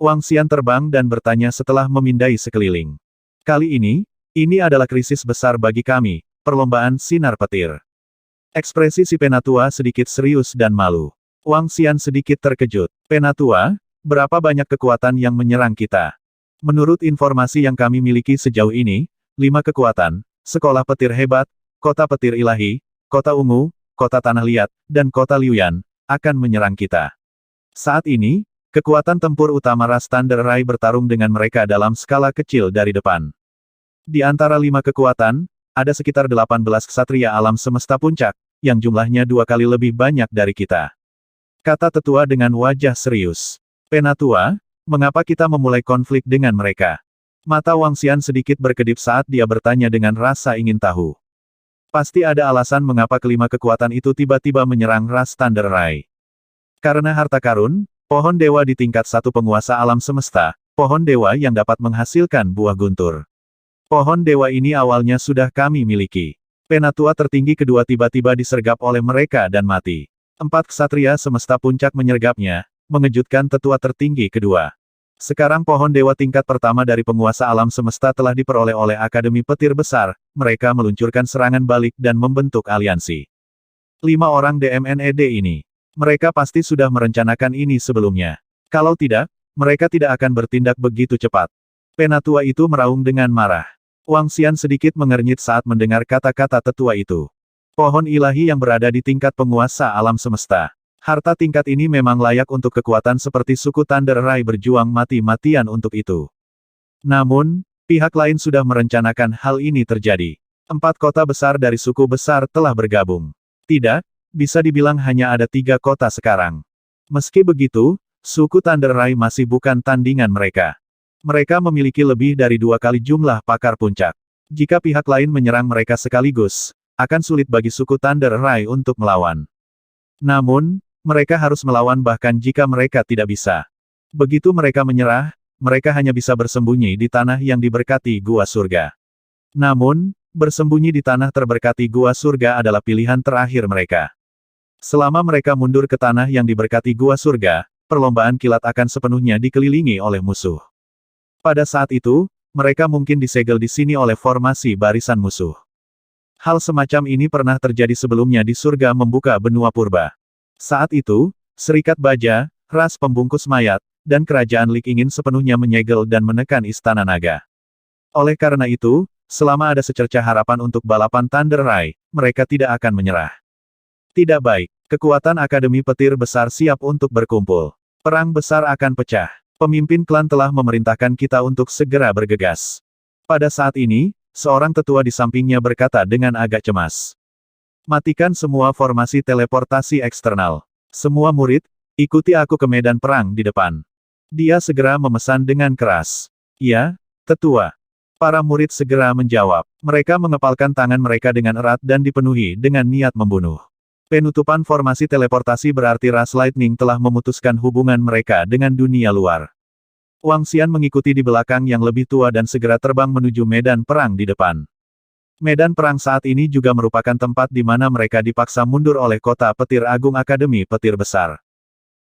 Wang Xian terbang dan bertanya setelah memindai sekeliling. Kali ini adalah krisis besar bagi kami, perlombaan Sinar Petir. Ekspresi si penatua sedikit serius dan malu. Wang Xian sedikit terkejut. Penatua, berapa banyak kekuatan yang menyerang kita? Menurut informasi yang kami miliki sejauh ini, 5 kekuatan, sekolah petir hebat, kota petir ilahi, kota ungu, kota tanah liat, dan kota Liuyan, akan menyerang kita. Saat ini, kekuatan tempur utama ras Thunder Rai bertarung dengan mereka dalam skala kecil dari depan. Di antara 5 kekuatan, ada sekitar 18 ksatria alam semesta puncak, yang jumlahnya 2 kali lebih banyak dari kita. Kata tetua dengan wajah serius. Penatua, mengapa kita memulai konflik dengan mereka? Mata Wang Xian sedikit berkedip saat dia bertanya dengan rasa ingin tahu. Pasti ada alasan mengapa kelima kekuatan itu tiba-tiba menyerang ras Thunder Rai. Karena harta karun, pohon dewa di tingkat 1 penguasa alam semesta, pohon dewa yang dapat menghasilkan buah guntur. Pohon dewa ini awalnya sudah kami miliki. Penatua tertinggi kedua tiba-tiba disergap oleh mereka dan mati. 4 ksatria semesta puncak menyergapnya, mengejutkan tetua tertinggi kedua. Sekarang pohon dewa tingkat pertama dari penguasa alam semesta telah diperoleh oleh Akademi Petir Besar, mereka meluncurkan serangan balik dan membentuk aliansi. 5 orang DMNED ini. Mereka pasti sudah merencanakan ini sebelumnya. Kalau tidak, mereka tidak akan bertindak begitu cepat. Penatua itu meraung dengan marah. Wang Xian sedikit mengernyit saat mendengar kata-kata tetua itu. Pohon ilahi yang berada di tingkat penguasa alam semesta. Harta tingkat ini memang layak untuk kekuatan seperti suku Thunder Rai berjuang mati-matian untuk itu. Namun, pihak lain sudah merencanakan hal ini terjadi. 4 kota besar dari suku besar telah bergabung. Tidak, bisa dibilang hanya ada 3 kota sekarang. Meski begitu, suku Thunder Rai masih bukan tandingan mereka. Mereka memiliki lebih dari 2 kali jumlah pakar puncak. Jika pihak lain menyerang mereka sekaligus, akan sulit bagi suku Thunder Rai untuk melawan. Namun, mereka harus melawan bahkan jika mereka tidak bisa. Begitu mereka menyerah, mereka hanya bisa bersembunyi di tanah yang diberkati gua surga. Namun, bersembunyi di tanah terberkati gua surga adalah pilihan terakhir mereka. Selama mereka mundur ke tanah yang diberkati gua surga, perlombaan kilat akan sepenuhnya dikelilingi oleh musuh. Pada saat itu, mereka mungkin disegel di sini oleh formasi barisan musuh. Hal semacam ini pernah terjadi sebelumnya di surga membuka benua purba. Saat itu, Serikat Baja, ras pembungkus mayat, dan Kerajaan Lik ingin sepenuhnya menyegel dan menekan Istana Naga. Oleh karena itu, selama ada secercah harapan untuk balapan Thunder Rai, mereka tidak akan menyerah. Tidak baik, kekuatan Akademi Petir Besar siap untuk berkumpul. Perang besar akan pecah. Pemimpin klan telah memerintahkan kita untuk segera bergegas. Pada saat ini, seorang tetua di sampingnya berkata dengan agak cemas. Matikan semua formasi teleportasi eksternal. Semua murid, ikuti aku ke medan perang di depan. Dia segera memesan dengan keras. Ya, tetua. Para murid segera menjawab. Mereka mengepalkan tangan mereka dengan erat dan dipenuhi dengan niat membunuh. Penutupan formasi teleportasi berarti ras Lightning telah memutuskan hubungan mereka dengan dunia luar. Wang Xian mengikuti di belakang yang lebih tua dan segera terbang menuju medan perang di depan. Medan perang saat ini juga merupakan tempat di mana mereka dipaksa mundur oleh kota petir agung Akademi Petir Besar.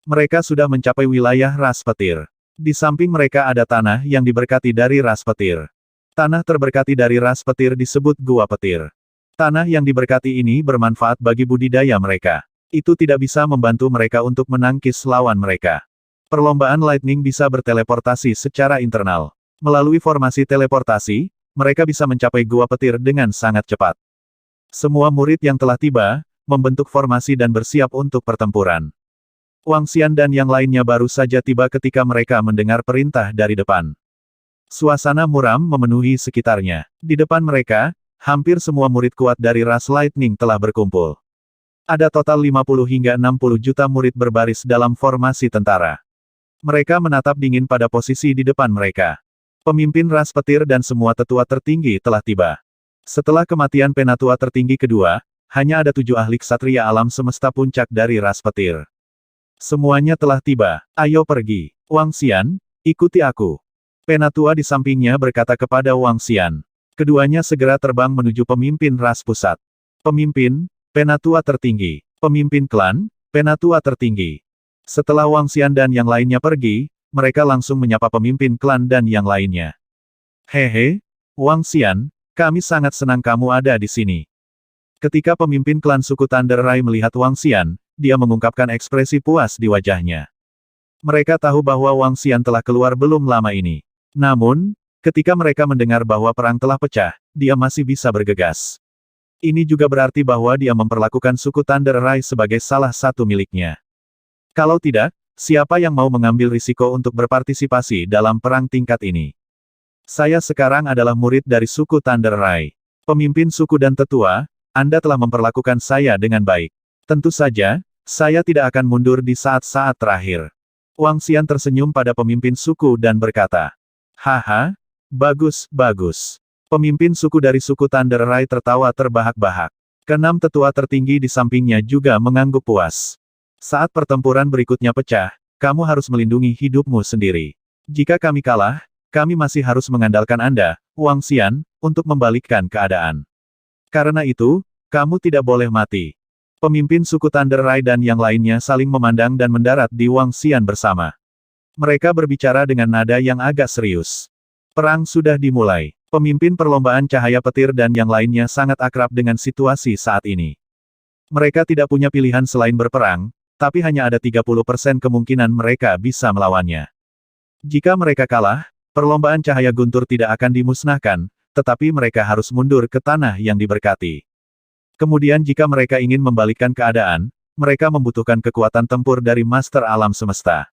Mereka sudah mencapai wilayah ras petir. Di samping mereka ada tanah yang diberkati dari ras petir. Tanah terberkati dari ras petir disebut Gua Petir. Tanah yang diberkati ini bermanfaat bagi budidaya mereka. Itu tidak bisa membantu mereka untuk menangkis lawan mereka. Perlombaan Lightning bisa berteleportasi secara internal. Melalui formasi teleportasi, mereka bisa mencapai Gua Petir dengan sangat cepat. Semua murid yang telah tiba, membentuk formasi dan bersiap untuk pertempuran. Wang Xian dan yang lainnya baru saja tiba ketika mereka mendengar perintah dari depan. Suasana muram memenuhi sekitarnya. Di depan mereka, hampir semua murid kuat dari ras Lightning telah berkumpul. Ada total 50 hingga 60 juta murid berbaris dalam formasi tentara. Mereka menatap dingin pada posisi di depan mereka. Pemimpin ras petir dan semua tetua tertinggi telah tiba. Setelah kematian penatua tertinggi kedua, hanya ada 7 ahli ksatria alam semesta puncak dari ras petir. Semuanya telah tiba. Ayo pergi. Wang Xian, ikuti aku. Penatua di sampingnya berkata kepada Wang Xian. Keduanya segera terbang menuju pemimpin ras pusat. Pemimpin, penatua tertinggi. Pemimpin klan, penatua tertinggi. Setelah Wang Xian dan yang lainnya pergi, mereka langsung menyapa pemimpin klan dan yang lainnya. Hehe, Wang Xian, kami sangat senang kamu ada di sini. Ketika pemimpin klan suku Thunder Rai melihat Wang Xian, dia mengungkapkan ekspresi puas di wajahnya. Mereka tahu bahwa Wang Xian telah keluar belum lama ini. Namun, ketika mereka mendengar bahwa perang telah pecah, dia masih bisa bergegas. Ini juga berarti bahwa dia memperlakukan suku Thunder Rai sebagai salah satu miliknya. Kalau tidak, siapa yang mau mengambil risiko untuk berpartisipasi dalam perang tingkat ini? Saya sekarang adalah murid dari suku Thunder Rai. Pemimpin suku dan tetua, Anda telah memperlakukan saya dengan baik. Tentu saja, saya tidak akan mundur di saat-saat terakhir. Wang Xian tersenyum pada pemimpin suku dan berkata, haha, bagus, bagus. Pemimpin suku dari suku Thunder Rai tertawa terbahak-bahak. Keenam tetua tertinggi di sampingnya juga mengangguk puas. Saat pertempuran berikutnya pecah, kamu harus melindungi hidupmu sendiri. Jika kami kalah, kami masih harus mengandalkan Anda, Wang Xian, untuk membalikkan keadaan. Karena itu, kamu tidak boleh mati. Pemimpin suku Thunder Rai dan yang lainnya saling memandang dan mendarat di Wang Xian bersama. Mereka berbicara dengan nada yang agak serius. Perang sudah dimulai. Pemimpin perlombaan cahaya petir dan yang lainnya sangat akrab dengan situasi saat ini. Mereka tidak punya pilihan selain berperang, tapi hanya ada 30% kemungkinan mereka bisa melawannya. Jika mereka kalah, perlombaan cahaya guntur tidak akan dimusnahkan, tetapi mereka harus mundur ke tanah yang diberkati. Kemudian jika mereka ingin membalikkan keadaan, mereka membutuhkan kekuatan tempur dari Master Alam Semesta.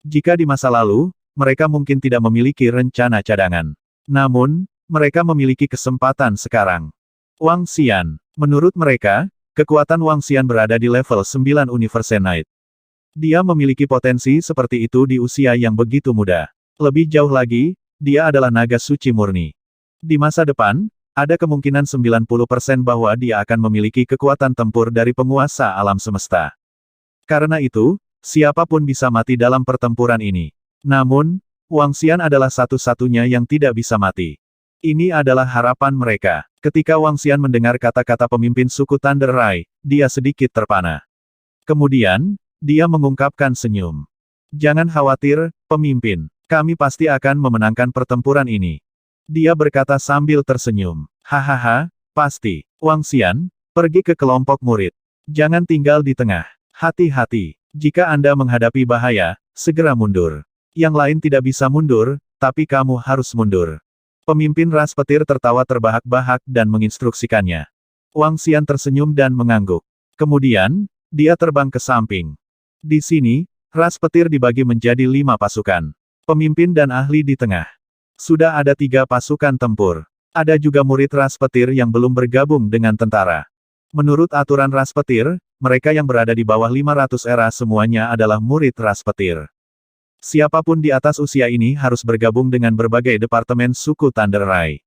Jika di masa lalu, mereka mungkin tidak memiliki rencana cadangan. Namun, mereka memiliki kesempatan sekarang. Wang Xian. Menurut mereka, kekuatan Wang Xian berada di level 9 Universe Night. Dia memiliki potensi seperti itu di usia yang begitu muda. Lebih jauh lagi, dia adalah naga suci murni. Di masa depan, ada kemungkinan 90% bahwa dia akan memiliki kekuatan tempur dari penguasa alam semesta. Karena itu, siapapun bisa mati dalam pertempuran ini. Namun, Wang Xian adalah satu-satunya yang tidak bisa mati. Ini adalah harapan mereka. Ketika Wang Xian mendengar kata-kata pemimpin suku Thunder Rai, dia sedikit terpana. Kemudian, dia mengungkapkan senyum. Jangan khawatir, pemimpin. Kami pasti akan memenangkan pertempuran ini. Dia berkata sambil tersenyum. Hahaha, pasti. Wang Xian, pergi ke kelompok murid. Jangan tinggal di tengah. Hati-hati. Jika Anda menghadapi bahaya, segera mundur. Yang lain tidak bisa mundur, tapi kamu harus mundur. Pemimpin ras petir tertawa terbahak-bahak dan menginstruksikannya. Wang Xian tersenyum dan mengangguk. Kemudian, dia terbang ke samping. Di sini, ras petir dibagi menjadi 5 pasukan. Pemimpin dan ahli di tengah. Sudah ada 3 pasukan tempur. Ada juga murid ras petir yang belum bergabung dengan tentara. Menurut aturan ras petir, mereka yang berada di bawah 500 era semuanya adalah murid ras petir. Siapapun di atas usia ini harus bergabung dengan berbagai departemen suku Thunder Rai.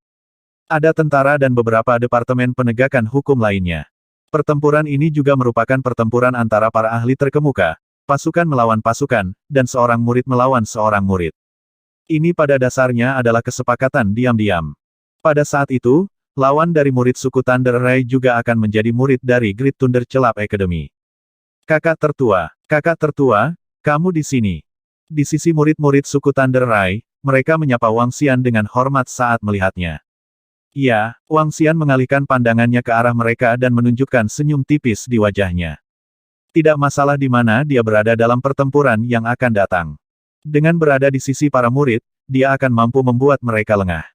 Ada tentara dan beberapa departemen penegakan hukum lainnya. Pertempuran ini juga merupakan pertempuran antara para ahli terkemuka, pasukan melawan pasukan, dan seorang murid melawan seorang murid. Ini pada dasarnya adalah kesepakatan diam-diam. Pada saat itu, lawan dari murid suku Thunder Rai juga akan menjadi murid dari Great Thunder Celap Academy. Kakak tertua, kamu di sini. Di sisi murid-murid suku Thunder Rai, mereka menyapa Wang Xian dengan hormat saat melihatnya. Ya, Wang Xian mengalihkan pandangannya ke arah mereka dan menunjukkan senyum tipis di wajahnya. Tidak masalah di mana dia berada dalam pertempuran yang akan datang. Dengan berada di sisi para murid, dia akan mampu membuat mereka lengah.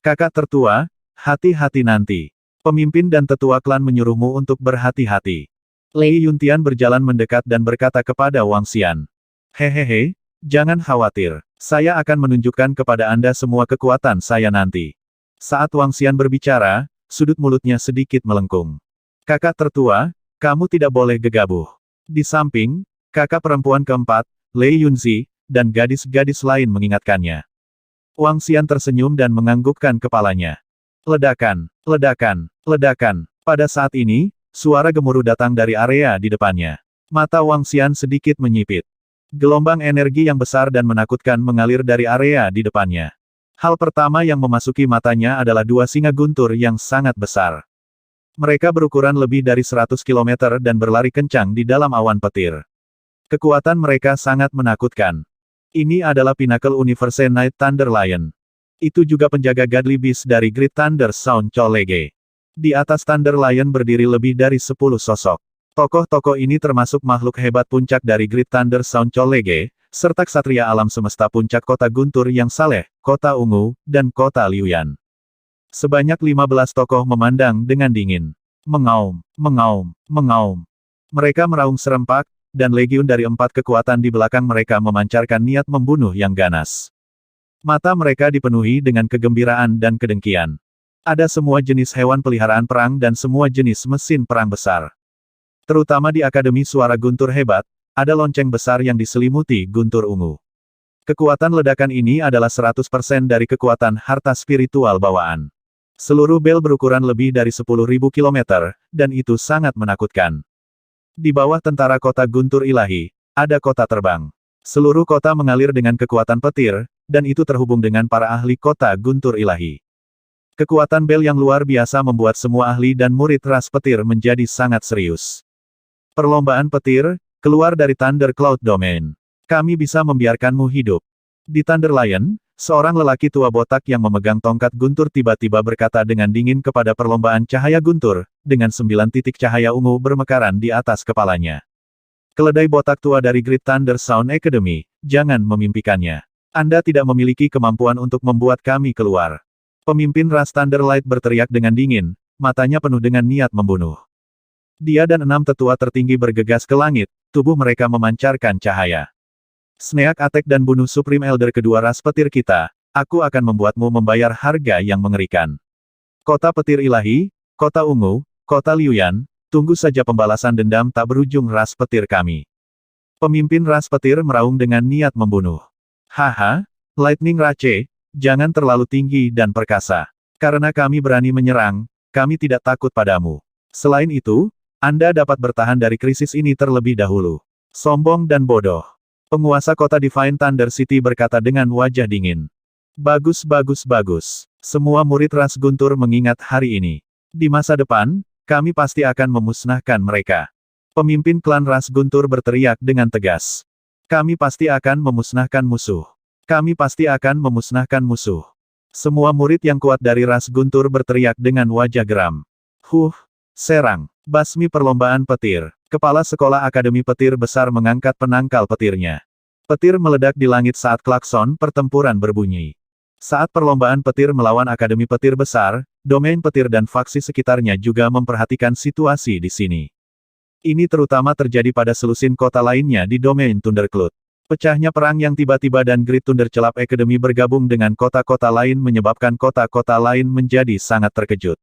Kakak tertua, hati-hati nanti. Pemimpin dan tetua klan menyuruhmu untuk berhati-hati. Lei Yuntian berjalan mendekat dan berkata kepada Wang Xian. Hehehe, jangan khawatir. Saya akan menunjukkan kepada Anda semua kekuatan saya nanti. Saat Wang Xian berbicara, sudut mulutnya sedikit melengkung. Kakak tertua, kamu tidak boleh gegabah. Di samping, kakak perempuan keempat, Lei Yunzi, dan gadis-gadis lain mengingatkannya. Wang Xian tersenyum dan menganggukkan kepalanya. Ledakan, ledakan, ledakan. Pada saat ini, suara gemuruh datang dari area di depannya. Mata Wang Xian sedikit menyipit. Gelombang energi yang besar dan menakutkan mengalir dari area di depannya. Hal pertama yang memasuki matanya adalah 2 singa guntur yang sangat besar. Mereka berukuran lebih dari 100 km dan berlari kencang di dalam awan petir. Kekuatan mereka sangat menakutkan. Ini adalah Pinnacle Universe Night Thunder Lion. Itu juga penjaga Godly Beast dari Great Thunder Sound Cholege. Di atas Thunder Lion berdiri lebih dari 10 sosok. Tokoh-tokoh ini termasuk makhluk hebat puncak dari Great Thunder Sound Cholege, serta ksatria alam semesta puncak kota Guntur yang saleh, kota Ungu, dan kota Liuyan. Sebanyak 15 tokoh memandang dengan dingin. Mengaum, mengaum, mengaum. Mereka meraung serempak, dan legiun dari 4 kekuatan di belakang mereka memancarkan niat membunuh yang ganas. Mata mereka dipenuhi dengan kegembiraan dan kedengkian. Ada semua jenis hewan peliharaan perang dan semua jenis mesin perang besar. Terutama di Akademi Suara Guntur Hebat, ada lonceng besar yang diselimuti guntur ungu. Kekuatan ledakan ini adalah 100% dari kekuatan harta spiritual bawaan. Seluruh bel berukuran lebih dari 10.000 km, dan itu sangat menakutkan. Di bawah tentara kota Guntur Ilahi, ada kota terbang. Seluruh kota mengalir dengan kekuatan petir, dan itu terhubung dengan para ahli kota Guntur Ilahi. Kekuatan bel yang luar biasa membuat semua ahli dan murid ras petir menjadi sangat serius. Perlombaan petir, keluar dari Thunder Cloud Domain. Kami bisa membiarkanmu hidup. Di Thunder Lion, seorang lelaki tua botak yang memegang tongkat guntur tiba-tiba berkata dengan dingin kepada perlombaan cahaya guntur, dengan 9 titik cahaya ungu bermekaran di atas kepalanya. Keledai botak tua dari Great Thunder Sound Academy, jangan memimpikannya. Anda tidak memiliki kemampuan untuk membuat kami keluar. Pemimpin ras Thunderlight berteriak dengan dingin, matanya penuh dengan niat membunuh. Dia dan 6 tetua tertinggi bergegas ke langit, tubuh mereka memancarkan cahaya. Sneak Attack dan bunuh Supreme Elder kedua ras petir kita, aku akan membuatmu membayar harga yang mengerikan. Kota petir ilahi, kota ungu, kota Liuyan, tunggu saja pembalasan dendam tak berujung ras petir kami. Pemimpin ras petir meraung dengan niat membunuh. Haha, Lightning Rache, jangan terlalu tinggi dan perkasa. Karena kami berani menyerang, kami tidak takut padamu. Selain itu, Anda dapat bertahan dari krisis ini terlebih dahulu. Sombong dan bodoh. Penguasa kota Divine Thunder City berkata dengan wajah dingin. Bagus bagus bagus. Semua murid ras Guntur mengingat hari ini. Di masa depan, kami pasti akan memusnahkan mereka. Pemimpin klan ras Guntur berteriak dengan tegas. Kami pasti akan memusnahkan musuh. Kami pasti akan memusnahkan musuh. Semua murid yang kuat dari ras Guntur berteriak dengan wajah geram. Serang. Basmi perlombaan petir. Kepala sekolah Akademi Petir Besar mengangkat penangkal petirnya. Petir meledak di langit saat klakson pertempuran berbunyi. Saat perlombaan petir melawan Akademi Petir Besar, domain petir dan faksi sekitarnya juga memperhatikan situasi di sini. Ini terutama terjadi pada selusin kota lainnya di domain Thundercloud. Pecahnya perang yang tiba-tiba dan Great Thunder Celap Academy bergabung dengan kota-kota lain menyebabkan kota-kota lain menjadi sangat terkejut.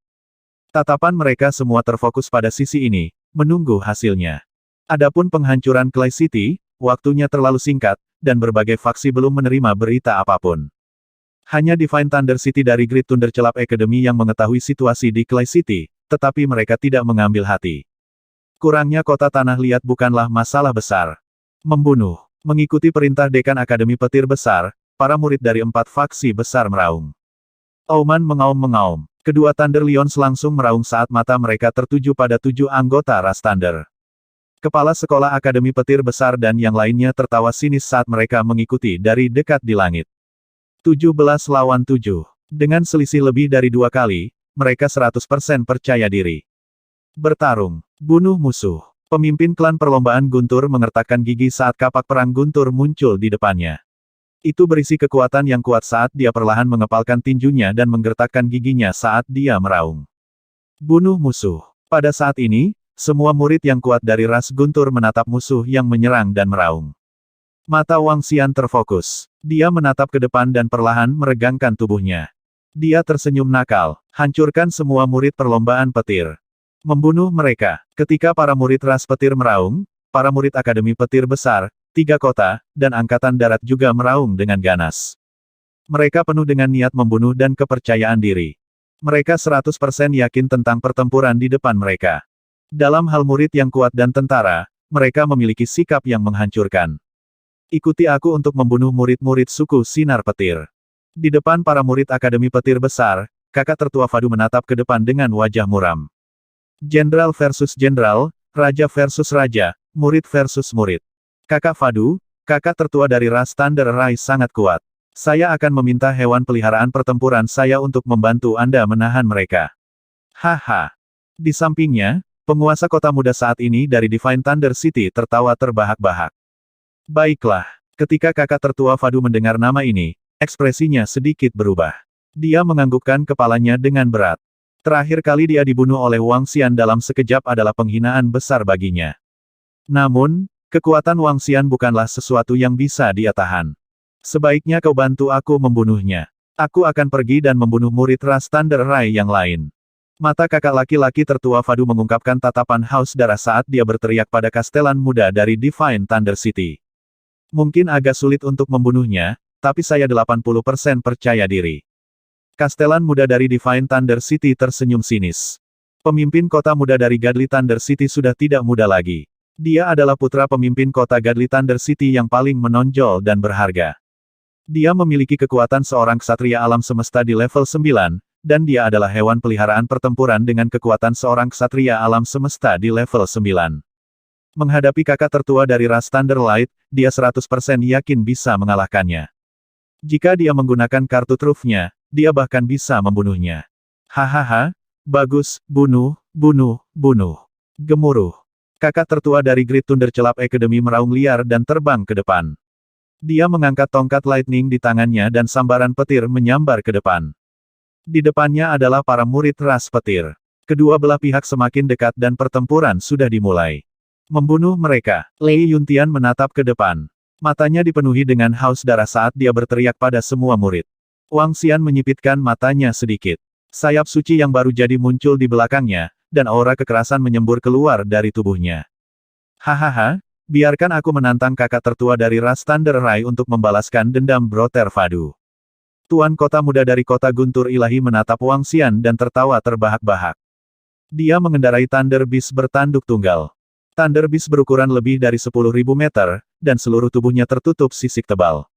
Tatapan mereka semua terfokus pada sisi ini, menunggu hasilnya. Adapun penghancuran Clay City, waktunya terlalu singkat, dan berbagai faksi belum menerima berita apapun. Hanya Divine Thunder City dari Great Thunder Celap Academy yang mengetahui situasi di Clay City, tetapi mereka tidak mengambil hati. Kurangnya kota tanah liat bukanlah masalah besar. Membunuh. Mengikuti perintah Dekan Akademi Petir Besar, para murid dari 4 faksi besar meraung. Auman mengaum-mengaum. Kedua Thunder Lions langsung meraung saat mata mereka tertuju pada 7 anggota ras Thunder. Kepala sekolah Akademi Petir Besar dan yang lainnya tertawa sinis saat mereka mengikuti dari dekat di langit. 17 lawan 7. Dengan selisih lebih dari 2 kali, mereka 100% percaya diri. Bertarung. Bunuh musuh. Pemimpin klan perlombaan Guntur mengertakkan gigi saat kapak perang Guntur muncul di depannya. Itu berisi kekuatan yang kuat saat dia perlahan mengepalkan tinjunya dan menggertakkan giginya saat dia meraung. Bunuh musuh. Pada saat ini, semua murid yang kuat dari ras Guntur menatap musuh yang menyerang dan meraung. Mata Wang Xian terfokus. Dia menatap ke depan dan perlahan meregangkan tubuhnya. Dia tersenyum nakal. Hancurkan semua murid perlombaan petir. Membunuh mereka. Ketika para murid ras petir meraung, para murid Akademi Petir Besar, 3 kota, dan Angkatan Darat juga meraung dengan ganas. Mereka penuh dengan niat membunuh dan kepercayaan diri. Mereka 100% yakin tentang pertempuran di depan mereka. Dalam hal murid yang kuat dan tentara, mereka memiliki sikap yang menghancurkan. Ikuti aku untuk membunuh murid-murid suku Sinar Petir. Di depan para murid Akademi Petir Besar, kakak tertua Fadu menatap ke depan dengan wajah muram. Jenderal versus jenderal, raja versus raja, murid versus murid. Kakak Fadu, kakak tertua dari ras Thunder Rai sangat kuat. Saya akan meminta hewan peliharaan pertempuran saya untuk membantu Anda menahan mereka. Haha. Di sampingnya, penguasa kota muda saat ini dari Divine Thunder City tertawa terbahak-bahak. Baiklah, ketika kakak tertua Fadu mendengar nama ini, ekspresinya sedikit berubah. Dia menganggukkan kepalanya dengan berat. Terakhir kali dia dibunuh oleh Wang Xian dalam sekejap adalah penghinaan besar baginya. Namun, kekuatan Wang Xian bukanlah sesuatu yang bisa dia tahan. Sebaiknya kau bantu aku membunuhnya. Aku akan pergi dan membunuh murid ras Thunder Rai yang lain. Mata kakak laki-laki tertua Fadu mengungkapkan tatapan haus darah saat dia berteriak pada kastelan muda dari Divine Thunder City. Mungkin agak sulit untuk membunuhnya, tapi saya 80% percaya diri. Kastelan muda dari Divine Thunder City tersenyum sinis. Pemimpin kota muda dari Godly Thunder City sudah tidak muda lagi. Dia adalah putra pemimpin kota Godly Thunder City yang paling menonjol dan berharga. Dia memiliki kekuatan seorang ksatria alam semesta di level 9, dan dia adalah hewan peliharaan pertempuran dengan kekuatan seorang ksatria alam semesta di level 9. Menghadapi kakak tertua dari ras Thunder Light, dia 100% yakin bisa mengalahkannya. Jika dia menggunakan kartu trufnya, dia bahkan bisa membunuhnya. Hahaha, bagus, bunuh, bunuh, bunuh. Gemuruh. Kakak tertua dari Great Thunder Celap Academy meraung liar dan terbang ke depan. Dia mengangkat tongkat lightning di tangannya dan sambaran petir menyambar ke depan. Di depannya adalah para murid ras petir. Kedua belah pihak semakin dekat dan pertempuran sudah dimulai. Membunuh mereka. Lei Yuntian menatap ke depan. Matanya dipenuhi dengan haus darah saat dia berteriak pada semua murid. Wang Xian menyipitkan matanya sedikit. Sayap suci yang baru jadi muncul di belakangnya, dan aura kekerasan menyembur keluar dari tubuhnya. Hahaha, biarkan aku menantang kakak tertua dari ras Thunder Rai untuk membalaskan dendam Brother Fadu. Tuan kota muda dari kota Guntur Ilahi menatap Wang Xian dan tertawa terbahak-bahak. Dia mengendarai Thunder Beast bertanduk tunggal. Thunder Beast berukuran lebih dari 10.000 meter, dan seluruh tubuhnya tertutup sisik tebal.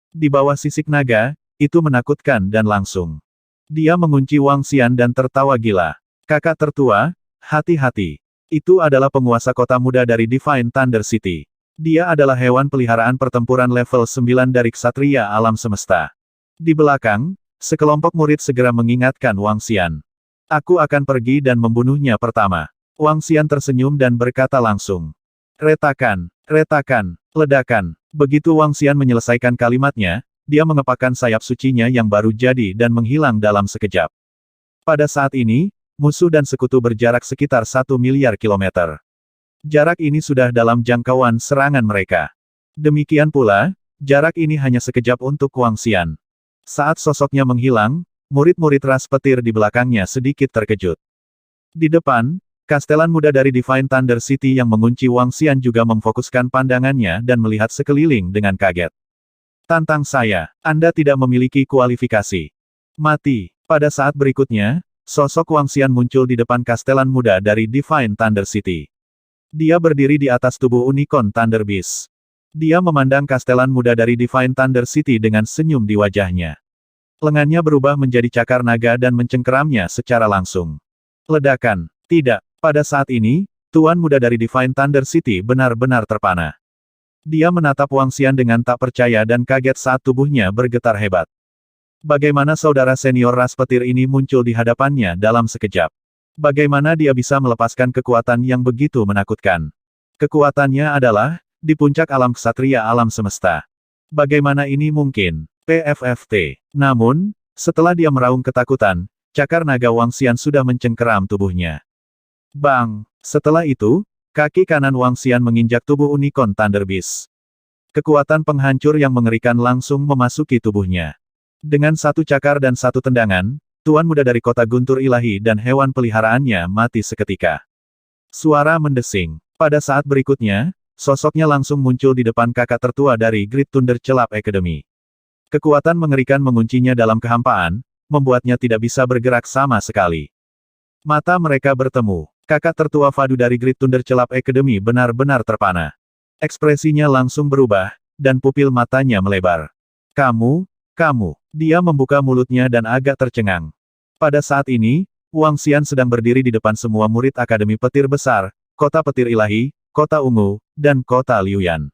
Di bawah sisik naga, itu menakutkan dan langsung. Dia mengunci Wang Xian dan tertawa gila. Kakak tertua, hati-hati. Itu adalah penguasa kota muda dari Divine Thunder City. Dia adalah hewan peliharaan pertempuran level 9 dari Ksatria Alam Semesta. Di belakang, sekelompok murid segera mengingatkan Wang Xian. Aku akan pergi dan membunuhnya pertama. Wang Xian tersenyum dan berkata langsung. Retakan, retakan, ledakan. Begitu Wang Xian menyelesaikan kalimatnya, dia mengepakkan sayap sucinya yang baru jadi dan menghilang dalam sekejap. Pada saat ini, musuh dan sekutu berjarak sekitar 1 miliar kilometer. Jarak ini sudah dalam jangkauan serangan mereka. Demikian pula, jarak ini hanya sekejap untuk Wang Xian. Saat sosoknya menghilang, murid-murid ras petir di belakangnya sedikit terkejut. Di depan, Kastelan muda dari Divine Thunder City yang mengunci Wang Xian juga memfokuskan pandangannya dan melihat sekeliling dengan kaget. Tantang saya, Anda tidak memiliki kualifikasi. Mati. Pada saat berikutnya, sosok Wang Xian muncul di depan Kastelan muda dari Divine Thunder City. Dia berdiri di atas tubuh Unicorn Thunder Beast. Dia memandang Kastelan muda dari Divine Thunder City dengan senyum di wajahnya. Lengannya berubah menjadi cakar naga dan mencengkeramnya secara langsung. Ledakan. Tidak. Pada saat ini, Tuan muda dari Divine Thunder City benar-benar terpana. Dia menatap Wang Xian dengan tak percaya dan kaget saat tubuhnya bergetar hebat. Bagaimana saudara senior ras petir ini muncul di hadapannya dalam sekejap? Bagaimana dia bisa melepaskan kekuatan yang begitu menakutkan? Kekuatannya adalah, di puncak alam ksatria alam semesta. Bagaimana ini mungkin? PFFT. Namun, setelah dia meraung ketakutan, cakar naga Wang Xian sudah mencengkeram tubuhnya. Bang! Setelah itu, kaki kanan Wang Xian menginjak tubuh Unicorn Thunder Beast. Kekuatan penghancur yang mengerikan langsung memasuki tubuhnya. Dengan satu cakar dan satu tendangan, Tuan muda dari kota Guntur Ilahi dan hewan peliharaannya mati seketika. Suara mendesing. Pada saat berikutnya, sosoknya langsung muncul di depan kakak tertua dari Great Thunder Celap Academy. Kekuatan mengerikan menguncinya dalam kehampaan, membuatnya tidak bisa bergerak sama sekali. Mata mereka bertemu. Kakak tertua Fadu dari Great Thunder Celap Academy benar-benar terpana. Ekspresinya langsung berubah, dan pupil matanya melebar. Kamu. Dia membuka mulutnya dan agak tercengang. Pada saat ini, Wang Xian sedang berdiri di depan semua murid Akademi Petir Besar, Kota Petir Ilahi, Kota Ungu, dan Kota Liuyan.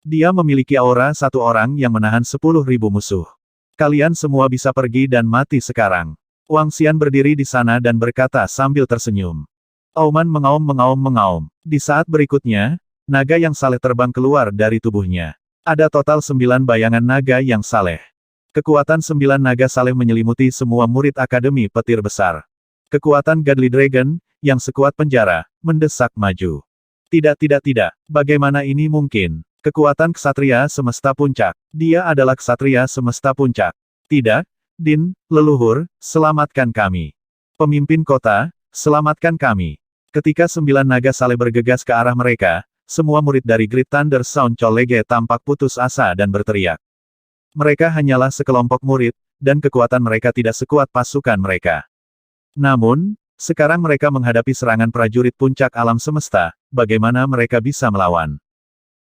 Dia memiliki aura satu orang yang menahan 10.000 musuh. Kalian semua bisa pergi dan mati sekarang. Wang Xian berdiri di sana dan berkata sambil tersenyum. Auman mengaum. Di saat berikutnya, naga yang saleh terbang keluar dari tubuhnya. Ada total 9 bayangan naga yang saleh. Kekuatan 9 naga saleh menyelimuti semua murid Akademi Petir Besar. Kekuatan Godly Dragon, yang sekuat penjara, mendesak maju. Tidak. Bagaimana ini mungkin? Kekuatan Ksatria Semesta Puncak. Dia adalah Ksatria Semesta Puncak. Tidak, Din, leluhur, selamatkan kami. Pemimpin kota, selamatkan kami. Ketika 9 naga saleh bergegas ke arah mereka, semua murid dari Great Thunder Sound Colege tampak putus asa dan berteriak. Mereka hanyalah sekelompok murid, dan kekuatan mereka tidak sekuat pasukan mereka. Namun, sekarang mereka menghadapi serangan prajurit puncak alam semesta, bagaimana mereka bisa melawan?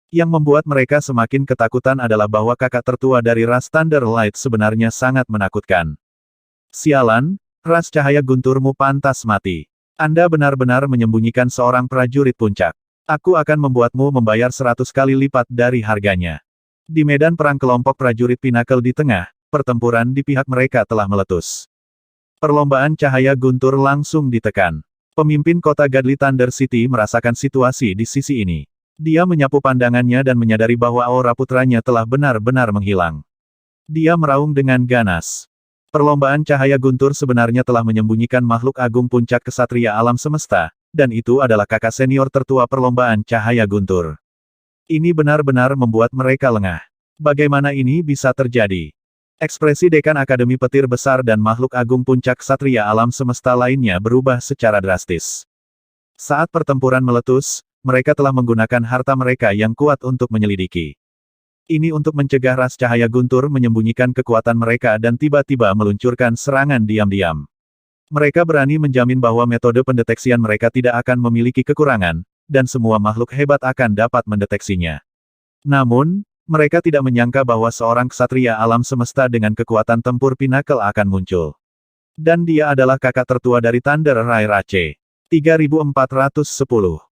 Yang membuat mereka semakin ketakutan adalah bahwa kakak tertua dari ras Thunder Light sebenarnya sangat menakutkan. Sialan, ras cahaya gunturmu pantas mati. Anda benar-benar menyembunyikan seorang prajurit puncak. Aku akan membuatmu membayar 100 kali lipat dari harganya. Di medan perang kelompok prajurit Pinnacle di tengah, pertempuran di pihak mereka telah meletus. Perlombaan cahaya guntur langsung ditekan. Pemimpin kota Godly Thunder City merasakan situasi di sisi ini. Dia menyapu pandangannya dan menyadari bahwa aura putranya telah benar-benar menghilang. Dia meraung dengan ganas. Perlombaan cahaya guntur sebenarnya telah menyembunyikan makhluk agung puncak kesatria alam semesta, dan itu adalah kakak senior tertua perlombaan cahaya guntur. Ini benar-benar membuat mereka lengah. Bagaimana ini bisa terjadi? Ekspresi dekan Akademi Petir Besar dan makhluk agung puncak kesatria alam semesta lainnya berubah secara drastis. Saat pertempuran meletus, mereka telah menggunakan harta mereka yang kuat untuk menyelidiki. Ini untuk mencegah ras cahaya guntur menyembunyikan kekuatan mereka dan tiba-tiba meluncurkan serangan diam-diam. Mereka berani menjamin bahwa metode pendeteksian mereka tidak akan memiliki kekurangan, dan semua makhluk hebat akan dapat mendeteksinya. Namun, mereka tidak menyangka bahwa seorang ksatria alam semesta dengan kekuatan tempur Pinnacle akan muncul. Dan dia adalah kakak tertua dari Thunder Rai Rache. 3410